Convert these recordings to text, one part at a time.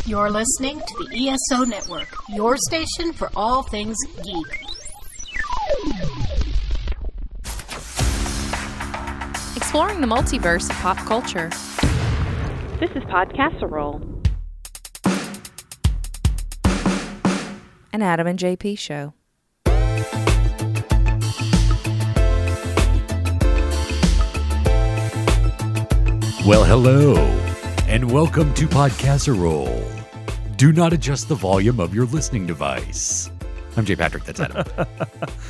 You're listening to the ESO Network, your station for all things geek. Exploring the multiverse of pop culture. This is Podcasserole. An Adam and JP show. Well, hello, and welcome to Podcasserole. Do not adjust the volume of your listening device. I'm J. Patrick, that's Adam.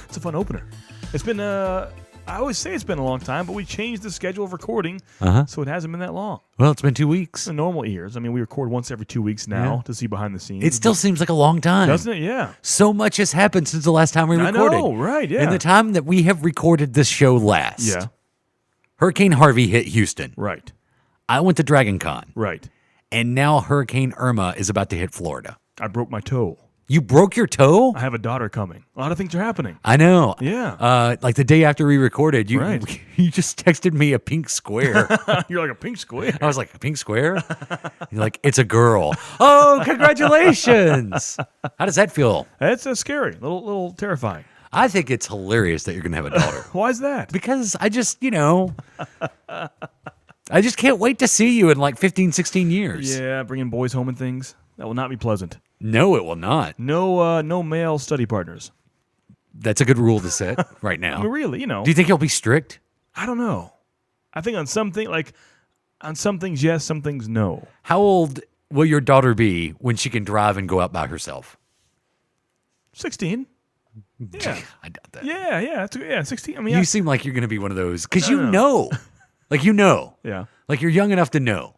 It's a fun opener. It's been, I always say it's been a long time, but we changed the schedule of recording, so it hasn't been that long. Well, it's been 2 weeks. In normal years, I mean, we record once every 2 weeks now to see behind the scenes. It still seems like a long time. Doesn't it? Yeah. So much has happened since the last time we recorded. I know, right, yeah. In the time that we have recorded this show last, Yeah. Hurricane Harvey hit Houston. Right. I went to Dragon Con. Right. And now Hurricane Irma is about to hit Florida. I broke my toe. You broke your toe? I have a daughter coming. A lot of things are happening. I know. Yeah. Like the day after we recorded, you Right. you just texted me a pink square. You're like a pink square. I was like, a pink square? You're like, it's a girl. Oh, congratulations. How does that feel? That's scary. A little terrifying. I think it's hilarious that you're going to have a daughter. Why is that? Because I just, I just can't wait to see you in like 15, 16 years. Yeah, bringing boys home and things. That will not be pleasant. No, it will not. No male study partners. That's a good rule to set right now. I mean, really, Do you think he'll be strict? I don't know. I think on some things yes, some things no. How old will your daughter be when she can drive and go out by herself? 16. Yeah. I doubt that. Yeah, 16. I mean, You seem like you're going to be one of those, because No. know. Like, yeah. Like, you're young enough to know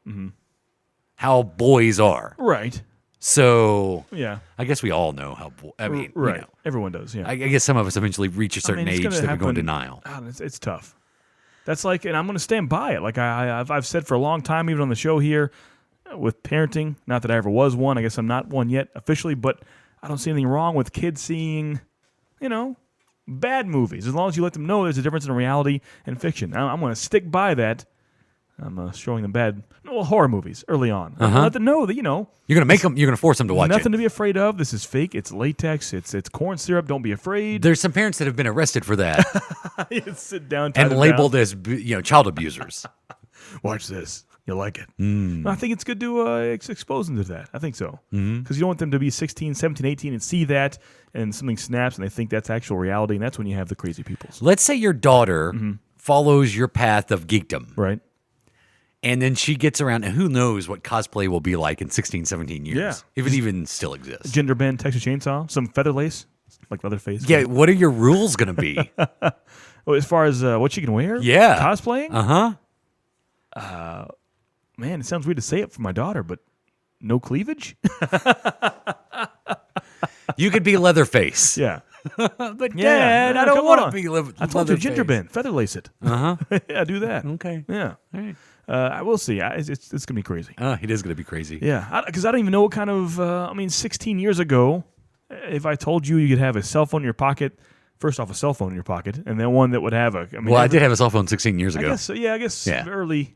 how boys are. Right. So, Yeah. I guess we all know how, Right. Everyone does, yeah. I guess some of us eventually reach a certain it's age gonna that we go in happen- denial. It's tough. That's like, and I'm going to stand by it. Like I've said for a long time, even on the show here, with parenting, not that I ever was one. I guess I'm not one yet officially, but I don't see anything wrong with kids seeing, bad movies. As long as you let them know there's a difference in reality and fiction. I'm going to stick by that. I'm showing them bad horror movies early on. Let them know that, You're going to make them, you're going to force them to watch nothing it. to be afraid of. This is fake. It's latex. It's corn syrup. Don't be afraid. There's some parents that have been arrested for that You sit down, tie and them labeled down. as, child abusers. Watch this. You'll like it. I think it's good to expose them to that. I think so. Because you don't want them to be 16, 17, 18 and see that and something snaps and they think that's actual reality. And that's when you have the crazy people. Let's say your daughter follows your path of geekdom. Right. And then she gets around, and who knows what cosplay will be like in 16, 17 years. Yeah. If it even still exists. Gender bend, Texas Chainsaw, some feather lace, like Leatherface. Yeah, what are your rules going to be? Well, as far as what she can wear? Yeah. Cosplaying? Uh-huh. Man, it sounds weird to say it for my daughter, but no cleavage? You could be Leatherface. Yeah. But Yeah. Dad, I don't Come want on. to be I told you gender bend, feather lace it. Yeah, do that. Okay. Yeah. All right. I will see. It's going to be crazy. It is going to be crazy. Yeah, because I don't even know what kind of. 16 years ago, if I told you could have a cell phone in your pocket, first off, a cell phone in your pocket, and then one that would have a. I did have a cell phone 16 years I ago. guess so. Yeah, I guess Yeah. early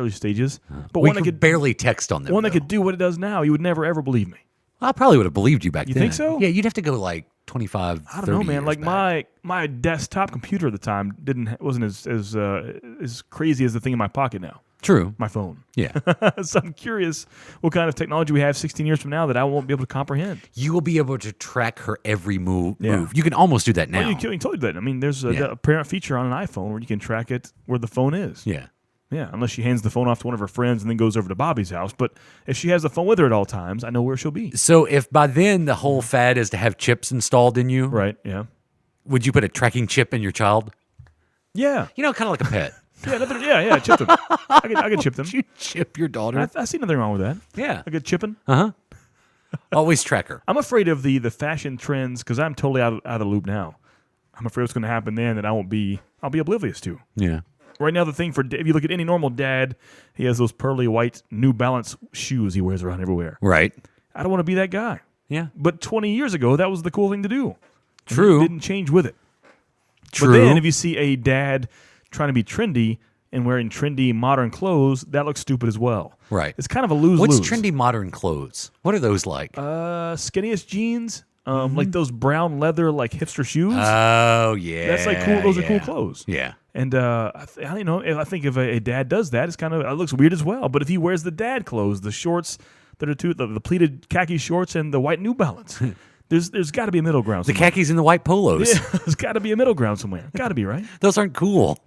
stages. But We one that could could barely text on them. one that though. could do what it does now, you would never ever believe me. I probably would have believed you back then. You think so? Yeah, you'd have to go like 25, I don't 30 know, man. years Like back. my desktop computer at the time wasn't as crazy as the thing in my pocket now. True. My phone. Yeah. So I'm curious what kind of technology we have 16 years from now that I won't be able to comprehend. You will be able to track her every move. Yeah. You can almost do that now. Oh, you can totally do that. I mean, there's Yeah. a parent feature on an iPhone where you can track it where the phone is. Yeah. Yeah, unless she hands the phone off to one of her friends and then goes over to Bobby's house. But if she has the phone with her at all times, I know where she'll be. So if by then the whole fad is to have chips installed in you, Right, yeah. would you put a tracking chip in your child? Yeah. Kind of like a pet. Yeah, chip them. I could chip them. You chip your daughter? I see nothing wrong with that. Yeah. A good chipping. Always track her. I'm afraid of the fashion trends because I'm totally out of the loop now. I'm afraid what's going to happen then that I'll be oblivious to. Yeah. Right now, the thing if you look at any normal dad, he has those pearly white New Balance shoes he wears around everywhere. Right. I don't want to be that guy. Yeah. But 20 years ago, that was the cool thing to do. True. It didn't change with it. True. But then if you see a dad trying to be trendy, and wearing trendy modern clothes, that looks stupid as well. Right. It's kind of a lose-lose. What's trendy modern clothes? What are those like? Skinniest jeans, like those brown leather like hipster shoes. Oh yeah, That's like cool. Those are cool clothes. Yeah. And I don't know. I think if a dad does that, it looks weird as well. But if he wears the dad clothes, the shorts that are the pleated khaki shorts and the white New Balance, there's got to be a middle ground. The khakis and the white polos. Yeah, there's got to be a middle ground somewhere. Got to be, right? Those aren't cool.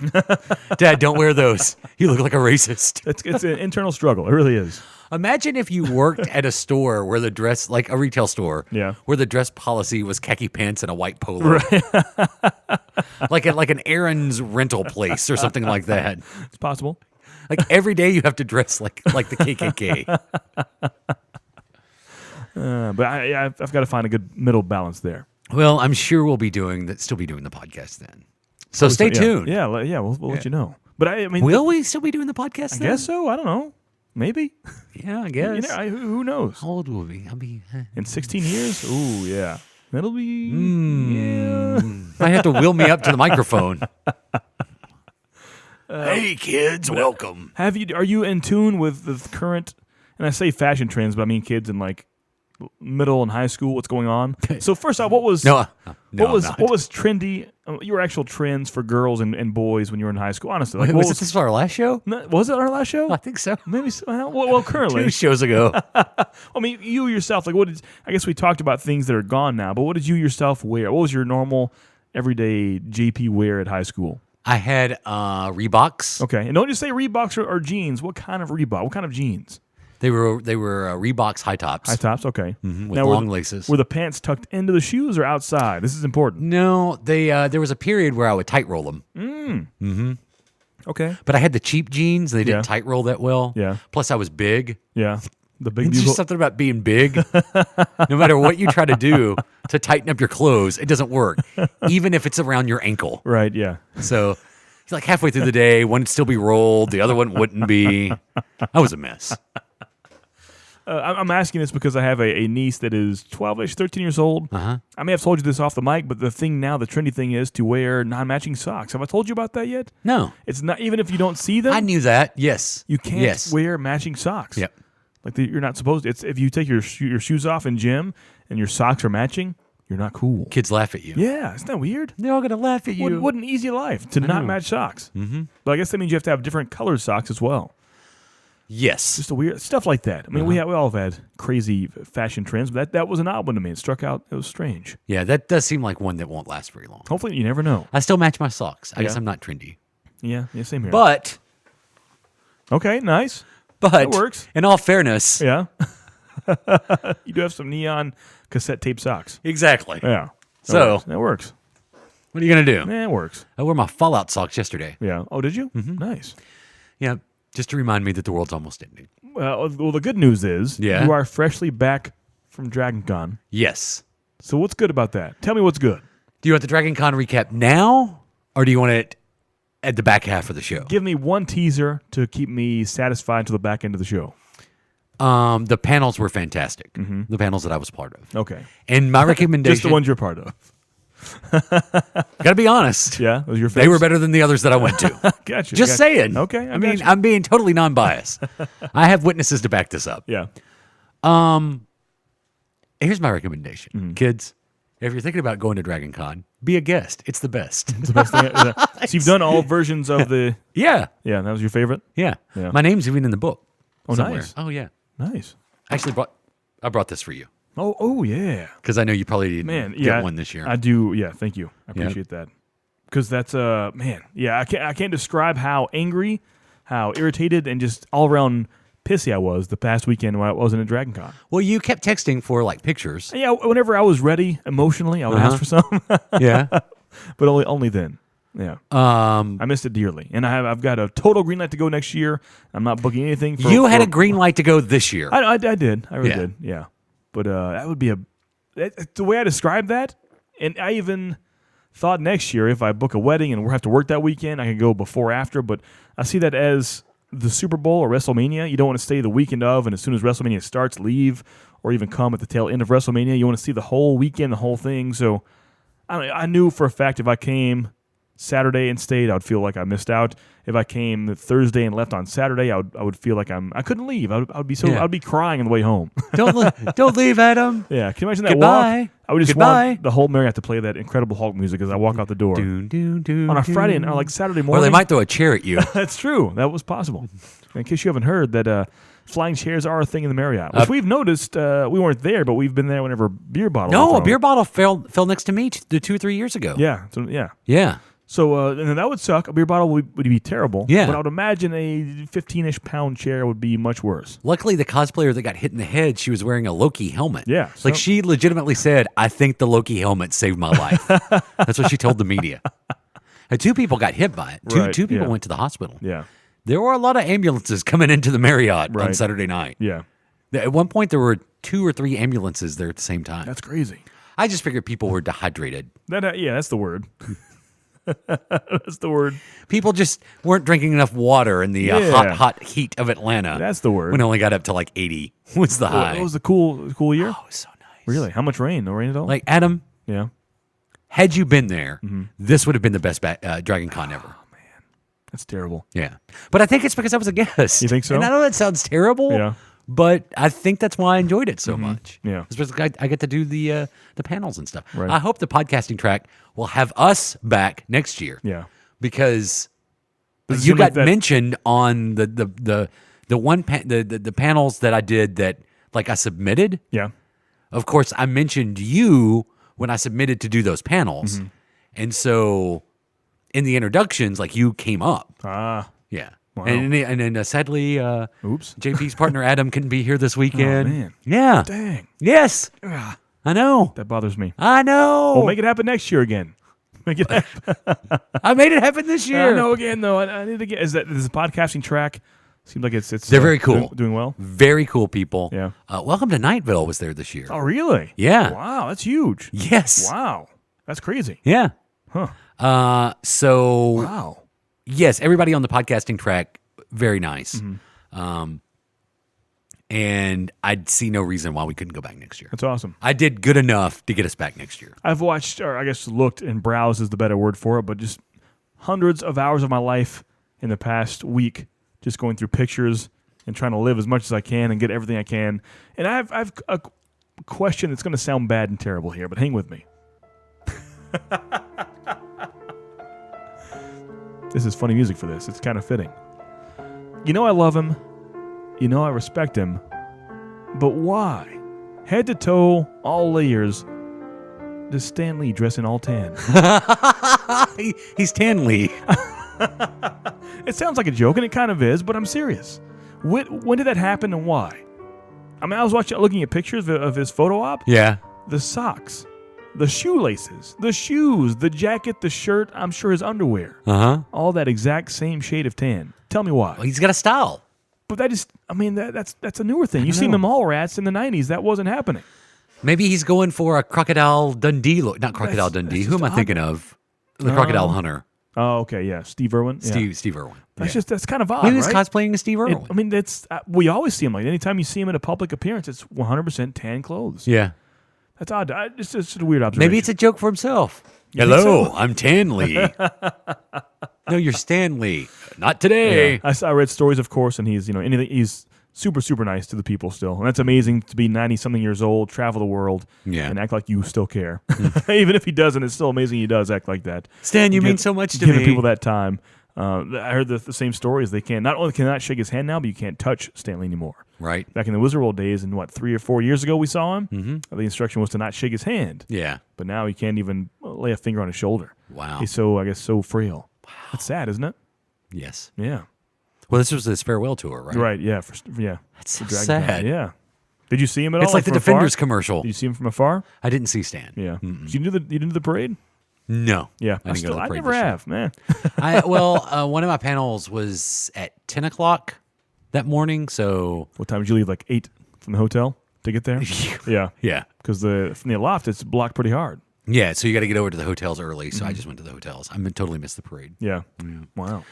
Dad, don't wear those. You look like a racist. It's an internal struggle. It really is. Imagine if you worked at a store where the dress, like a retail store, where the dress policy was khaki pants and a white polo, like an Aaron's rental place or something like that. It's possible. Like every day you have to dress like the KKK. But I've got to find a good middle balance there. Well, I'm sure we'll still be doing the podcast then. So stay tuned. Yeah, we'll let you know. But I mean, will we still be doing the podcast? I guess so. I don't know. Maybe. Yeah, I guess. Who knows? How old will we? I'll be in 16 years. Ooh, yeah. That'll be. Might have to wheel me up to the microphone. Hey kids, welcome. Are you in tune with the current? And I say fashion trends, but I mean kids in like middle and high school. What's going on? So first off, what was trendy? Your actual trends for girls and boys when you were in high school? Honestly, like, was this our last show? Was it our last show? I think so. Maybe so. Well, currently 2 shows ago. I mean, you yourself, like, I guess we talked about things that are gone now, but what did you yourself wear? What was your normal, everyday JP wear at high school? I had Reeboks. Okay, and don't just say Reeboks or jeans. What kind of Reebok? What kind of jeans? They were Reeboks high tops. High tops, okay. With now, long laces. Were the pants tucked into the shoes or outside? This is important. No, there was a period where I would tight roll them. Mm-hmm. Okay. But I had the cheap jeans. They didn't tight roll that well. Yeah. Plus, I was big. Yeah. The big. It's just something about being big. No matter what you try to do to tighten up your clothes, it doesn't work, even if it's around your ankle. Right. Yeah. So, like halfway through the day, one would still be rolled, the other one wouldn't be. I was a mess. I'm asking this because I have a niece that is 12-ish, 13 years old. Uh-huh. I may have told you this off the mic, but the trendy thing is to wear non-matching socks. Have I told you about that yet? No. It's not, even if you don't see them. I knew that, yes. You can't wear matching socks. Yep. Like you're not supposed to. It's if you take your shoes off in gym and your socks are matching, you're not cool. Kids laugh at you. Yeah, isn't that weird? They're all going to laugh at you. What an easy life to not match socks. Mm-hmm. But I guess that means you have to have different colored socks as well. Yes. Just a weird stuff like that. I mean, we all have had crazy fashion trends, but that was an odd one to me. It struck out. It was strange. Yeah, that does seem like one that won't last very long. Hopefully, you never know. I still match my socks. I guess I'm not trendy. Yeah, same here. But. Okay, nice. But. That works. In all fairness. Yeah. You do have some neon cassette tape socks. Exactly. Yeah. That works. What are you going to do? It works. I wore my Fallout socks yesterday. Yeah. Oh, did you? Mm-hmm. Nice. Yeah. Just to remind me that the world's almost ending. Well, the good news is you are freshly back from Dragon Con. Yes. So what's good about that? Tell me what's good. Do you want the Dragon Con recap now, or do you want it at the back half of the show? Give me one teaser to keep me satisfied until the back end of the show. The panels were fantastic. Mm-hmm. The panels that I was part of. Okay. And my recommendation... Just the ones you're part of. Gotta be honest. Yeah, those your they were better than the others that I went to. Gotcha. Just saying. Okay. I mean, I'm being totally non-biased. I have witnesses to back this up. Yeah. Here's my recommendation, kids. If you're thinking about going to Dragon Con, be a guest. It's the best. It's the best thing. So you've done all versions of the. Yeah. Yeah, that was your favorite. Yeah. My name's even in the book. Oh, somewhere. Nice. Oh yeah. Nice. Actually, I brought this for you. Oh yeah. Because I know you probably didn't get one this year. I do. Yeah, thank you. I appreciate that. Because that's Yeah, I can't describe how angry, how irritated, and just all around pissy I was the past weekend when I wasn't at Dragon Con. Well, you kept texting for like pictures. Yeah, whenever I was ready emotionally, I would ask for some. Yeah, but only then. Yeah. I missed it dearly, and I've got a total green light to go next year. I'm not booking anything. You had a green light to go this year. I did. I really did. Yeah. But that would be the way I described that, and I even thought next year if I book a wedding and we have to work that weekend, I could go before after. But I see that as the Super Bowl or WrestleMania. You don't want to stay the weekend of, and as soon as WrestleMania starts, leave, or even come at the tail end of WrestleMania. You want to see the whole weekend, the whole thing. So I knew for a fact if I came Saturday and stayed, I would feel like I missed out. If I came Thursday and left on Saturday, I would feel like I couldn't leave. I'd be crying on the way home. Don't leave, Adam. Yeah, can you imagine that Goodbye. walk? I would just want the whole Marriott to play that Incredible Hulk music as I walk out the door on a Friday or like Saturday morning. Or they might throw a chair at you. That's true. That was possible. In case you haven't heard that. Flying chairs are a thing in the Marriott, which we've noticed. We weren't there, but we've been there whenever beer bottles. No, a beer bottle fell next to me 2 or 3 years ago. Yeah, Yeah. So and that would suck. A beer bottle would be terrible. Yeah. But I would imagine a 15-ish pound chair would be much worse. Luckily, the cosplayer that got hit in the head, she was wearing a Loki helmet. Yeah. Like she legitimately said, "I think the Loki helmet saved my life." That's what she told the media. And 2 people got hit by it. Two people went to the hospital. Yeah. There were a lot of ambulances coming into the Marriott on Saturday night. Yeah. At one point, there were 2 or 3 ambulances there at the same time. That's crazy. I just figured people were dehydrated. That's the word. That's the word. People just weren't drinking enough water in the hot heat of Atlanta. That's the word. When it only got up to like 80 was the high. It was a cool year. Oh, it was so nice. Really? How much rain? No rain at all? Like, Adam, yeah. had you been there, this would have been the best Dragon Con ever. That's terrible. Yeah. But I think it's because I was a guest. You think so? And I know that sounds terrible. Yeah. But I think that's why I enjoyed it so much. Yeah. Especially I get to do the panels and stuff. Right. I hope the podcasting track will have us back next year. Yeah. Because Does it you seem got like that- mentioned on the panels that I did that like I submitted. Yeah. Of course, I mentioned you when I submitted to do those panels. And so in the introductions, like you came up. Ah. Yeah. Wow. And then sadly, Oops. JP's partner Adam couldn't be here this weekend. Oh, man. Yeah. Dang. Yes. I know. That bothers me. I know. Well, make it happen next year again. Make it happen. I made it happen this year. I know again, though. I need to get. Is the podcasting track? Seems like it's. They're very cool. Doing well. Very cool people. Yeah. Welcome to Nightville was there this year. Oh, really? Yeah. Wow, that's huge. Yes. Wow, that's crazy. Yeah. Huh. So. Wow. Yes, everybody on the podcasting track, very nice. And I'd see no reason why we couldn't go back next year. That's awesome. I did good enough to get us back next year. I've watched, or I guess looked and browsed is the better word for it, but just hundreds of hours of my life in the past week just going through pictures and trying to live as much as I can and get everything I can. And I've a question that's going to sound bad and terrible here, but hang with me. This is funny music for this. It's kind of fitting. You know I love him. You know I respect him. But why? Head to toe, all layers, does Stan Lee dress in all tan? He's Tan Lee. It sounds like a joke, and it kind of is, but I'm serious. When did that happen and why? I mean, I was looking at pictures of his photo op. Yeah. The socks, the shoelaces, the shoes, the jacket, the shirt, I'm sure his underwear. All that exact same shade of tan. Tell me why. Well, he's got a style. But that's a newer thing. You've seen the mall rats in the 90s. That wasn't happening. Maybe he's going for a Crocodile Dundee look. Not Crocodile Dundee. Who am I thinking of? The Crocodile Hunter. Oh, okay, yeah. Steve Irwin. Steve Irwin. That's kind of odd, He was right? cosplaying as Steve Irwin. I mean, that's we always see him like anytime you see him in a public appearance, it's 100% tan clothes. Yeah. That's odd. It's just a weird observation. Maybe it's a joke for himself. You Hello, think so? I'm Tan Lee. No, you're Stan Lee. Not today. Yeah. I read stories, of course, and he's he's super nice to the people still, and that's amazing to be 90-something years old, travel the world, and act like you still care. Even if he doesn't, it's still amazing he does act like that. Stan, you mean so much to me. Giving people that time. I heard the same stories. They not only cannot shake his hand now, but you can't touch Stanley anymore. Right. Back in the Wizard World days, and 3 or 4 years ago we saw him, the instruction was to not shake his hand. Yeah. But now he can't even lay a finger on his shoulder. Wow. He's so frail. Wow. That's sad, isn't it? Yes. Yeah. Well, this was his farewell tour, right? Right, yeah. That's so Dragon sad. Con. Yeah. Did you see him at all? It's like the from afar? Defenders commercial. Did you see him from afar? I didn't see Stan. Yeah. You didn't do the parade? No. Yeah. I didn't go to the I parade never this year. have, man. One of my panels was at 10 o'clock that morning, so... What time did you leave? Like 8 from the hotel to get there? Yeah. Yeah. Because from the loft, it's blocked pretty hard. Yeah, so you got to get over to the hotels early, so I just went to the hotels. I totally missed the parade. Yeah. Wow.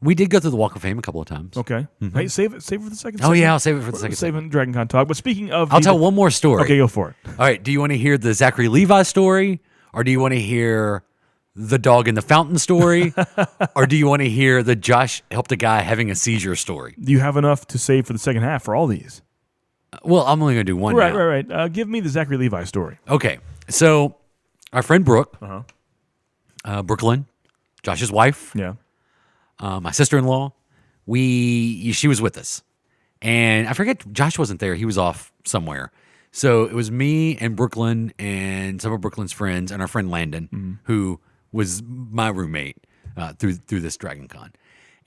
We did go through the Walk of Fame a couple of times. Okay. Hey, save it for the second Oh, yeah, I'll save it for the second Save it in Dragon Con talk. But speaking of... I'll tell one more story. Okay, go for it. All right, do you want to hear the Zachary Levi story, or do you want to hear the dog in the fountain story, or do you want to hear the Josh helped a guy having a seizure story? Do you have enough to save for the second half for all these? Well, I'm only going to do one now. Right. Give me the Zachary Levi story. Okay. So our friend Brooke, Brooklyn, Josh's wife, Yeah. my sister-in-law, she was with us. And I forget, Josh wasn't there. He was off somewhere. So it was me and Brooklyn and some of Brooklyn's friends and our friend Landon, who was my roommate through this Dragon Con.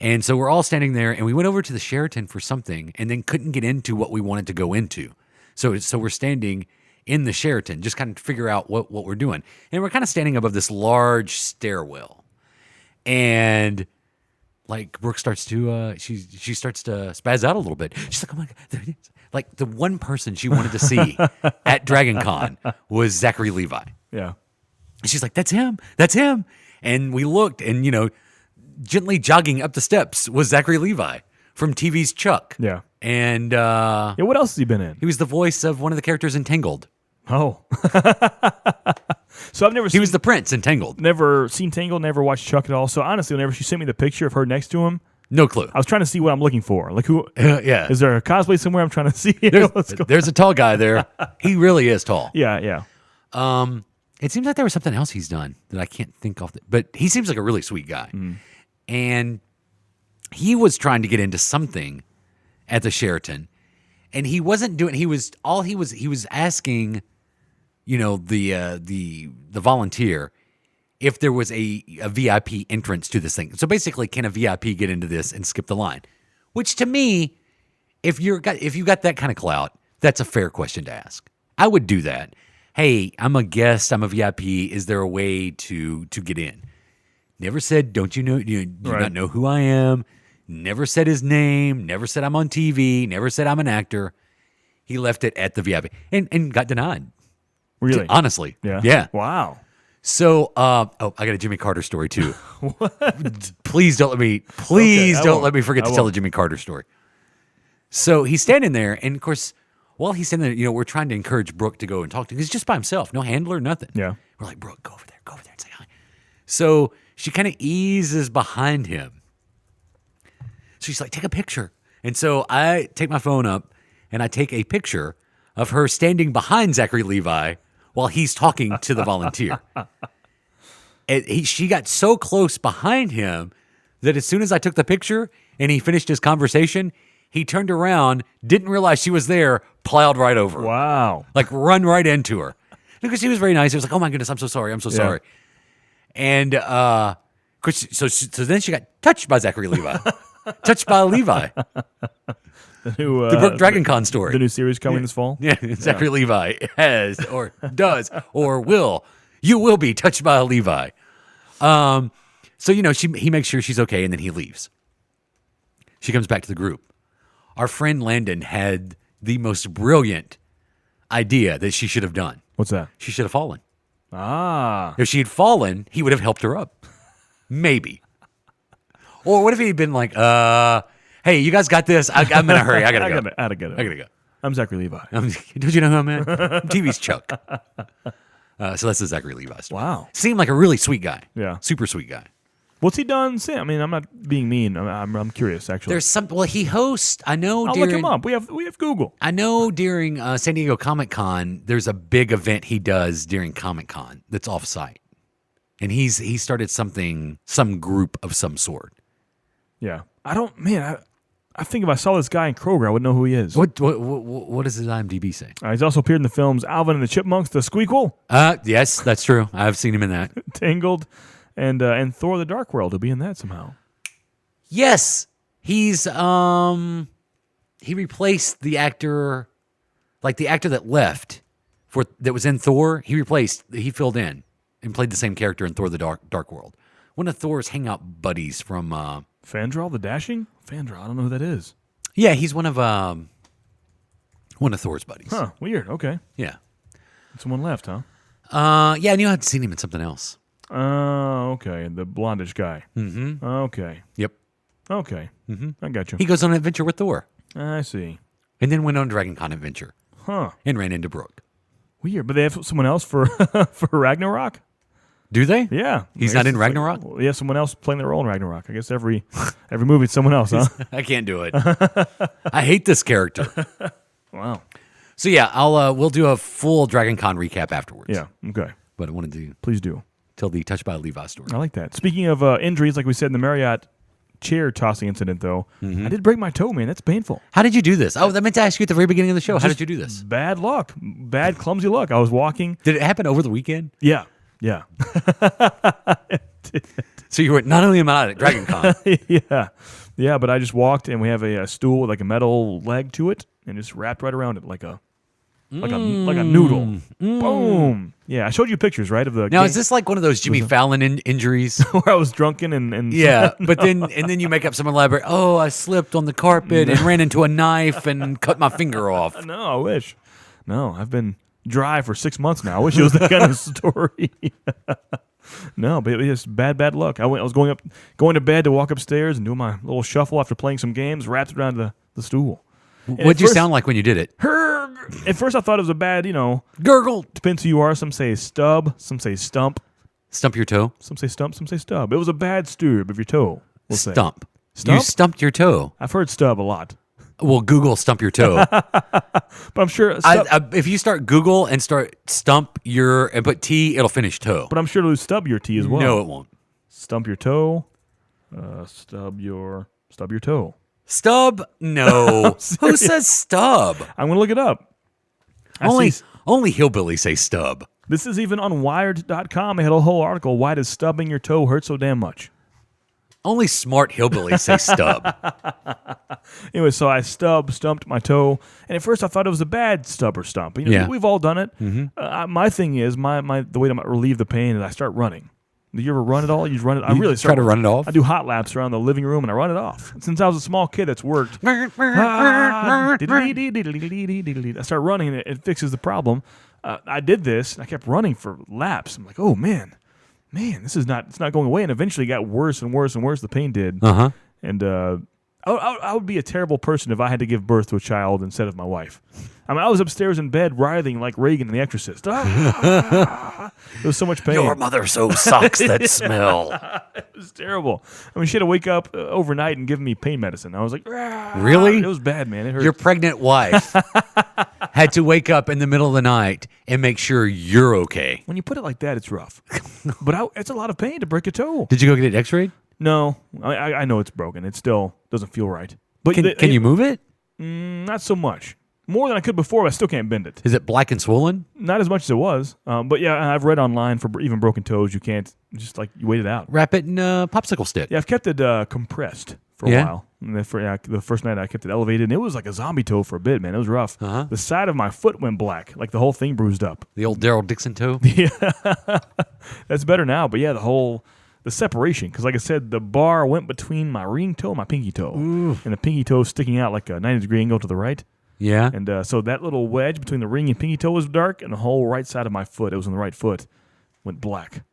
And so we're all standing there, and we went over to the Sheraton for something and then couldn't get into what we wanted to go into. So we're standing in the Sheraton, just kind of figure out what we're doing. And we're kind of standing above this large stairwell. And like Brooke starts to she starts to spaz out a little bit. She's like, oh my God, there it is. Like the one person she wanted to see at Dragon Con was Zachary Levi. Yeah. And she's like, that's him. And we looked, and gently jogging up the steps was Zachary Levi from TV's Chuck. Yeah. And what else has he been in? he was the voice of one of the characters in Tangled. Oh. So I've never He was the prince in Tangled. never seen Tangled, never watched Chuck at all. So honestly, whenever she sent me the picture of her next to him, No clue. I was trying to see what I'm looking for. Like who Yeah. is there a cosplay somewhere I'm trying to see? There's a tall guy there. He really is tall. Yeah. It seems like there was something else he's done that I can't think of. But he seems like a really sweet guy. And he was trying to get into something at the Sheraton. And he wasn't doing. He was asking, the volunteer if there was a VIP entrance to this thing. So basically, can a VIP get into this and skip the line? Which to me, if you got that kind of clout, that's a fair question to ask. I would do that. Hey, I'm a guest. I'm a VIP. Is there a way to get in? Never said, don't you know? Do not know who I am? Never said his name. Never said I'm on TV. Never said I'm an actor. He left it at the VIP and got denied. Really? Honestly. Yeah. Wow. So, I got a Jimmy Carter story too. What? Please don't let me forget to tell the Jimmy Carter story. So he's standing there, and of course, while he's standing there, we're trying to encourage Brooke to go and talk to him. He's just by himself, no handler, nothing. Yeah. We're like, Brooke, go over there and say hi. So she kind of eases behind him. So she's like, take a picture. And so I take my phone up, and I take a picture of her standing behind Zachary Levi while he's talking to the volunteer. And she got so close behind him that as soon as I took the picture and he finished his conversation, he turned around, didn't realize she was there, plowed right over her. Wow. Like run right into her. Because she was very nice. He was like, oh my goodness, I'm so sorry. Sorry. And so then she got touched by Zachary Levi. Touched by Levi. The Brooke Dragon Con story. The new series coming this fall? Yeah, Zachary Levi has or does or will. You will be touched by a Levi. So, he makes sure she's okay, and then he leaves. She comes back to the group. Our friend Landon had the most brilliant idea that she should have done. What's that? She should have fallen. Ah. If she had fallen, he would have helped her up. Maybe. Or what if he'd been like, hey, you guys got this? I'm in a hurry. I gotta go. I gotta go. I'm Zachary Levi. Don't you know who I'm at? TV's Chuck. So that's the Zachary Levi story. Wow. Seemed like a really sweet guy. Yeah. Super sweet guy. What's he done since? I mean, I'm not being mean. I'm curious, actually. There's some. Well, he hosts. I know. I'll look him up. We have Google. I know during San Diego Comic Con, there's a big event he does during Comic Con that's off site, and he started some group of some sort. Yeah. I think if I saw this guy in Kroger, I would know who he is. What does his IMDb say? He's also appeared in the films Alvin and the Chipmunks, The Squeakquel. Yes, that's true. I've seen him in that. Tangled, and Thor: The Dark World. He'll be in that somehow. Yes, he's he replaced the actor, like the actor that left that was in Thor. He filled in and played the same character in Thor: The Dark World. One of Thor's hangout buddies from Fandral the Dashing? Fandral, I don't know who that is. Yeah, he's one of Thor's buddies. Huh, weird. Okay. Yeah. Someone left, huh? Yeah, I knew I'd seen him in something else. Oh, okay. The blondish guy. Mm-hmm. Okay. Yep. Okay. Mm-hmm. I got you. He goes on an adventure with Thor. I see. And then went on a Dragon Con adventure. Huh. And ran into Brooke. Weird. But they have someone else for for Ragnarok? Do they? Yeah. He's not in Ragnarok? Yeah, someone else playing their role in Ragnarok. I guess every movie it's someone else, huh? I can't do it. I hate this character. Wow. So yeah, we'll do a full Dragon Con recap afterwards. Yeah, okay. But I wanted to Please do. tell the Touched by Levi story. I like that. Speaking of injuries, like we said in the Marriott chair tossing incident, though, I did break my toe, man. That's painful. How did you do this? I meant to ask you at the very beginning of the show. How did you do this? Bad luck. Bad, clumsy luck. I was walking. Did it happen over the weekend? Yeah. So you were not only am I not at Dragon Con. Yeah, but I just walked, and we have a stool with like a metal leg to it, and just wrapped right around it like a noodle. Boom. Yeah, I showed you pictures, right, of the. Now, is this like one of those Jimmy Fallon injuries? Where I was drunken and Yeah, but then you make up some elaborate. Oh, I slipped on the carpet and ran into a knife and cut my finger off. No, I wish. No, I've been dry for 6 months now. I wish it was that kind of story. No, but it was just bad luck. I was going to bed to walk upstairs and do my little shuffle after playing some games, wrapped around the stool. What'd you sound like when you did it? At first, I thought it was a bad, gurgle. Depends who you are. Some say stub, some say stump. Stump your toe? Some say stump, some say stub. It was a bad stub of your toe, we'll say. Stump. Stump? You stumped your toe. I've heard stub a lot. Well, Google stump your toe. But I'm sure... if you start Google and start stump and put T, it'll finish toe. But I'm sure it'll stub your T as well. No, it won't. Stump your toe. Stub your toe. Stub? No. Who says stub? I'm going to look it up. Only hillbillies say stub. This is even on Wired.com. They had a whole article. Why does stubbing your toe hurt so damn much? Only smart hillbillies say stub. Anyway, so I stumped my toe, and at first I thought it was a bad stub or stump. We've all done it. My thing is, the way to relieve the pain is I start running. Do you ever run it all? You run it. I really try to run it off. I do hot laps around the living room and I run it off. Since I was a small kid, that's worked. I start running and it fixes the problem. I did this and I kept running for laps. I'm like, oh man, this is not. It's not going away. And eventually, it got worse and worse and worse. The pain did. And I would be a terrible person if I had to give birth to a child instead of my wife. I mean, I was upstairs in bed writhing like Reagan in The Exorcist. There was so much pain. Your mother sews socks that smell. It was terrible. I mean, she had to wake up overnight and give me pain medicine. I was like, really? It was bad, man. It hurt. Your pregnant wife had to wake up in the middle of the night and make sure you're okay. When you put it like that, it's rough. But it's a lot of pain to break a toe. Did you go get it x-rayed? No. I know it's broken. It still doesn't feel right. But can you move it? Not so much. More than I could before, but I still can't bend it. Is it black and swollen? Not as much as it was. But yeah, I've read online for even broken toes, you can't just you wait it out. Wrap it in a popsicle stick. Yeah, I've kept it compressed for a while. And then the first night I kept it elevated, and it was like a zombie toe for a bit, man. It was rough. The side of my foot went black, like the whole thing bruised up. The old Daryl Dixon toe? Yeah. That's better now, but yeah, the separation, because like I said, the bar went between my ring toe and my pinky toe. Ooh. And the pinky toe sticking out like a 90-degree angle to the right. Yeah. And so that little wedge between the ring and pinky toe was dark, and the whole right side of my foot, it was on the right foot, went black.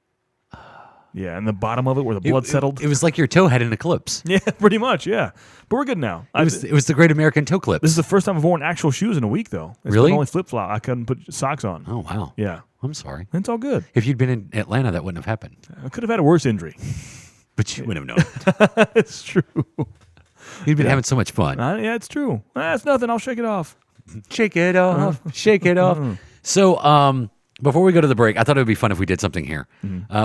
Yeah, and the bottom of it where the blood settled. It was like your toe had an eclipse. Yeah, pretty much, yeah. But we're good now. It was the Great American Toe Clip. This is the first time I've worn actual shoes in a week, though. It's really? Only flip-flop. I couldn't put socks on. Oh, wow. Yeah. I'm sorry. It's all good. If you'd been in Atlanta, that wouldn't have happened. I could have had a worse injury. But you wouldn't have known. It's true. You'd been having so much fun. Yeah, it's true. It's nothing. I'll shake it off. Shake it off. Shake it off. So, before we go to the break, I thought it would be fun if we did something here.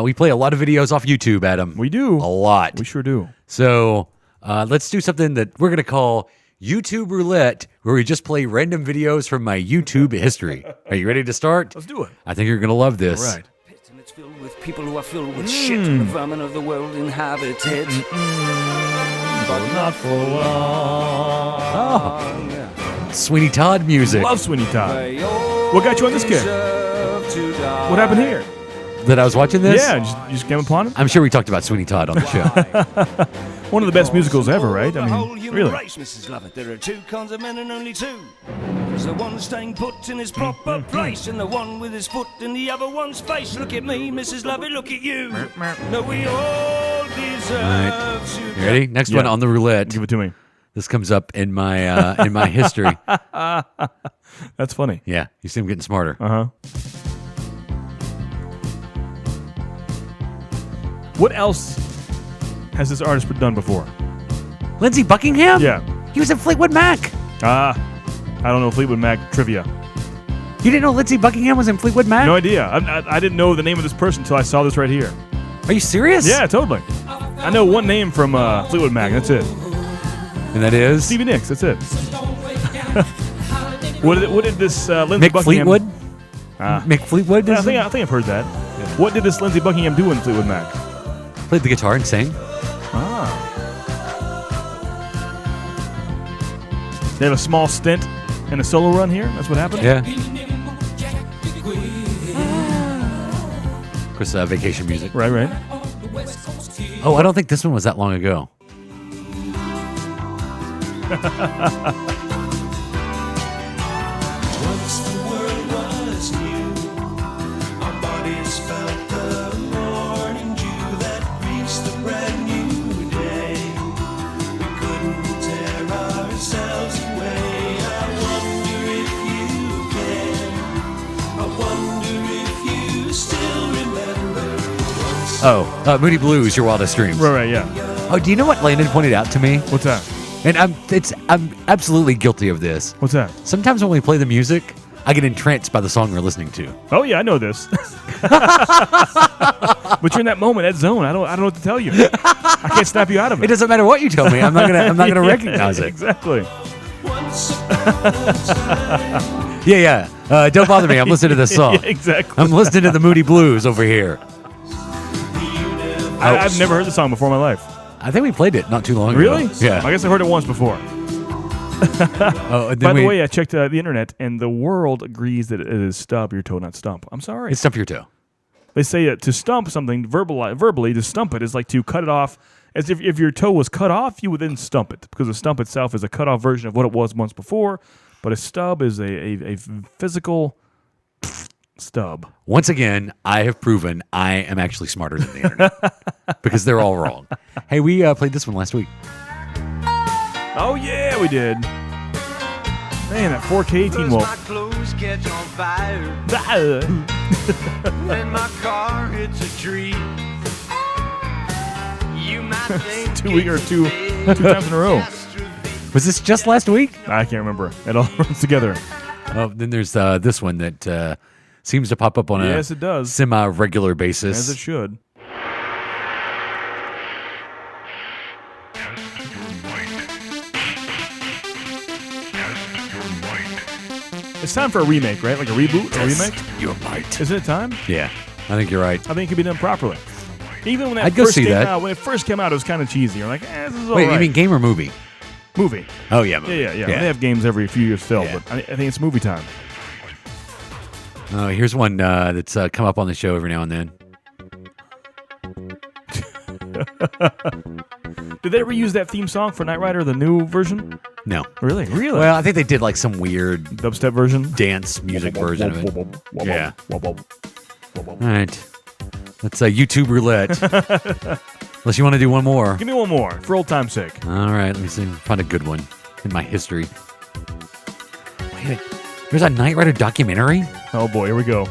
We play a lot of videos off YouTube, Adam. We do. A lot. We sure do. So, let's do something that we're going to call YouTube Roulette, where we just play random videos from my YouTube history. Are you ready to start? Let's do it. I think you're going to love this. All right. And it's filled with people who are filled with shit, and the vermin of the world inhabit it. But not for long. Sweeney Todd music. Love Sweeney Todd. What got you on this kick? What happened here? That I was watching this? Yeah, you just came upon it? I'm sure we talked about Sweeney Todd on the show. One of the best musicals ever, right? I mean, really. Race, Mrs. Lovett. There are two kinds of men and only two. There's the one staying put in his proper place, and the one with his foot in the other one's face. Look at me, Mrs. Lovett, look at you. No, we all deserve to. You ready? Next one on the roulette. Give it to me. This comes up in my history. That's funny. Yeah, you see him getting smarter. What else has this artist done before? Lindsey Buckingham? Yeah. He was in Fleetwood Mac. I don't know Fleetwood Mac trivia. You didn't know Lindsey Buckingham was in Fleetwood Mac? No idea. I didn't know the name of this person until I saw this right here. Are you serious? Yeah, totally. I know one name from Fleetwood Mac. That's it. And that is? Stevie Nicks. That's it. What did this Lindsey Mick Buckingham... Fleetwood? Mick Fleetwood? Yeah, I think I've heard that. Yeah. What did this Lindsey Buckingham do in Fleetwood Mac? Played the guitar and sang. They have a small stint and a solo run here. That's what happened? Yeah. Of course, vacation music. Right. Oh, I don't think this one was that long ago. Once the world was new, our bodies felt the morning dew that greets the brand new day. We couldn't tear ourselves away. I wonder if you can. I wonder if you still remember. Moody Blues, Your Wildest Dreams. Right, yeah. Oh, do you know what Landon pointed out to me? What's that? And I'm absolutely guilty of this. What's that? Sometimes when we play the music, I get entranced by the song we're listening to. Oh yeah, I know this. But you're in that moment, that zone. I don't know what to tell you. I can't snap you out of it. It doesn't matter what you tell me. I'm not gonna recognize it. Exactly. Yeah. Don't bother me. I'm listening to this song. Yeah, exactly. I'm listening to the Moody Blues over here. I've never heard the song before in my life. I think we played it not too long ago. Really? Yeah. I guess I heard it once before. And By the way, I checked the internet, and the world agrees that it is stub your toe, not stump. I'm sorry. It's stump your toe. They say that to stump something verbally, to stump it is like to cut it off. As if your toe was cut off, you would then stump it, because a stump itself is a cut off version of what it was once before. But a stub is a physical stub. Once again, I have proven I am actually smarter than the internet because they're all wrong. Hey, we played this one last week. Oh yeah, we did. Man, that 4K Teen Wolf. My clothes catch on fire and my car hits a tree. You might think 2 weeks or two times in a row. Was this just last week? I can't remember. It all runs together. Oh, then there's this one that seems to pop up on Yes, it does. semi-regular basis. As it should. It's time for a remake, right? Like a reboot or a remake? Your might. Isn't it time? Yeah, I think you're right. I think it could be done properly. Even when that I'd go first see came that. out, when it first came out, it was kind of cheesy. You're like, this is all Wait, right. you mean game or movie? Movie. Oh, yeah, movie. Yeah. They have games every few years still, Yeah. but I think it's movie time. Here's one that's come up on the show every now and then. Did they ever use that theme song for Knight Rider, the new version? No. Really? Well, I think they did like some weird Dubstep version? dance music version of it. Yeah. All All right. Let's YouTube Roulette. Unless you want to do one more. Give me one more, for old time's sake. All right, let me see. Find a good one in my history. Wait, there's a Knight Rider documentary? Oh boy, here we go.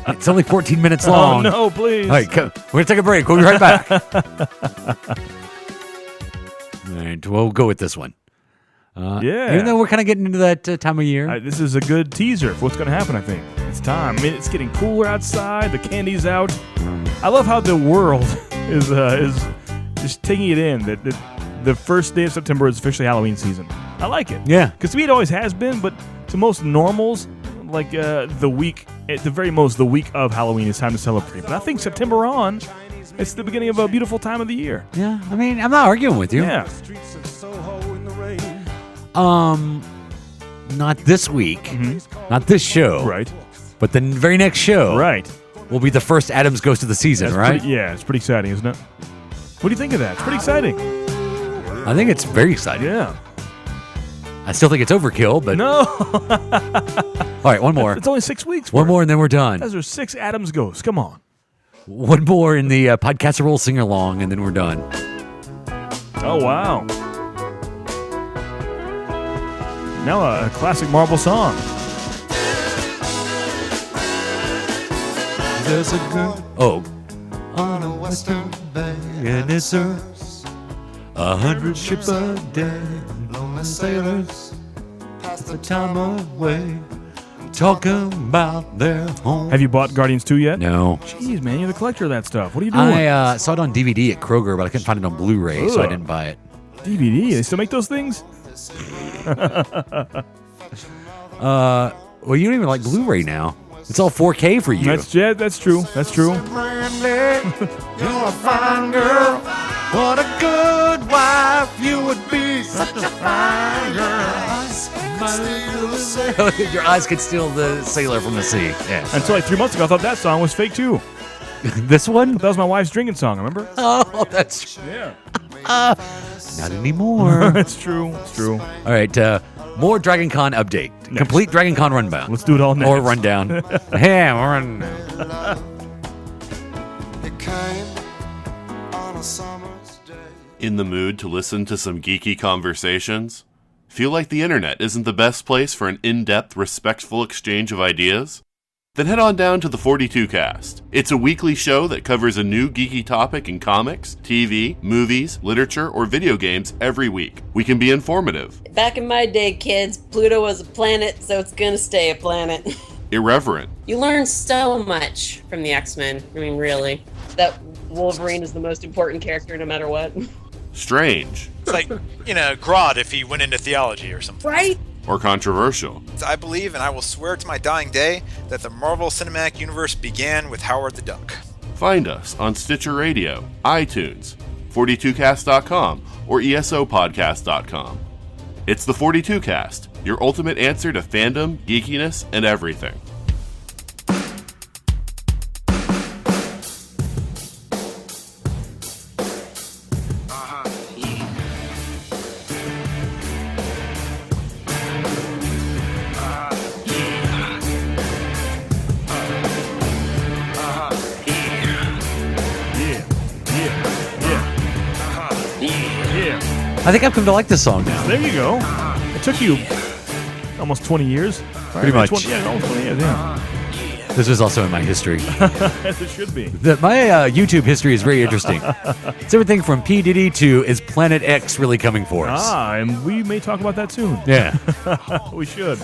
It's only 14 minutes long. Oh no, please. All right, we're going to take a break. We'll be right back. All right, we'll go with this one. Yeah. Even though we're kind of getting into that time of year. This is a good teaser for what's going to happen, I think. It's time. I mean, it's getting cooler outside. The candy's out. I love how the world is just taking it in that the first day of September is officially Halloween season. I like it. Yeah. Because to me, it always has been, but to most normals, like the week, at the very most, the week of Halloween is time to celebrate. But I think September on, it's the beginning of a beautiful time of the year. Yeah, I mean, I'm not arguing with you. Yeah. Not this week. Not this show. Right. But the very next show. Right. Will be the first Adams Goes to the Season, That's right? it's pretty exciting, isn't it? What do you think of that? It's pretty exciting. I think it's very exciting. Yeah. I still think it's overkill, but... No. All right, one more. It's only 6 weeks. One more and then we're done. Those are 6 Adams Goes. Come on. One more in the Podcast Roll Sing-Along, and then we're done. Oh, wow. Now a classic Marvel song. Oh. Western Bay, and it serves 100 ships a day. Lonely sailors pass the time away, talking about their home. Have you bought Guardians 2 yet? No. Jeez, man, you're the collector of that stuff. What are you doing? I saw it on DVD at Kroger, but I couldn't find it on Blu-ray, so I didn't buy it. DVD? They still make those things? Well, you don't even like Blu-ray now. It's all 4K for you. That's true. That's true. Brandy, you're a fine girl. What a good wife you would be. Such a fine girl. Your eyes could steal the sailor from the sea. Yeah. Until like 3 months ago, I thought that song was fake too. This one? That was my wife's drinking song, remember? Oh, that's true. Yeah. Not anymore. It's true. It's true. All right. More Dragon Con update. Next. Complete Dragon Con rundown. Let's do it all next. Or rundown. Yeah, rundown. In the mood to listen to some geeky conversations? Feel like the internet isn't the best place for an in-depth, respectful exchange of ideas? Then head on down to the 42 Cast. It's a weekly show that covers a new geeky topic in comics, TV, movies, literature, or video games every week. We can be informative. Back in my day, kids, Pluto was a planet, so it's gonna stay a planet. Irreverent. You learn so much from the X-Men. I mean, really. That Wolverine is the most important character no matter what. Strange. It's like, Grodd if he went into theology or something. Right? Or controversial. I believe, and I will swear to my dying day, that the Marvel Cinematic Universe began with Howard the Duck. Find us on Stitcher Radio, iTunes, 42cast.com, or esopodcast.com. It's the 42 Cast, your ultimate answer to fandom, geekiness, and everything. I think I've come to like this song now. There you go. It took you almost 20 years. Pretty much. Almost 20 years, yeah. This was also in my history. As it should be. My YouTube history is very interesting. It's everything from P. Diddy to is Planet X really coming for us? And we may talk about that soon. Yeah. We should.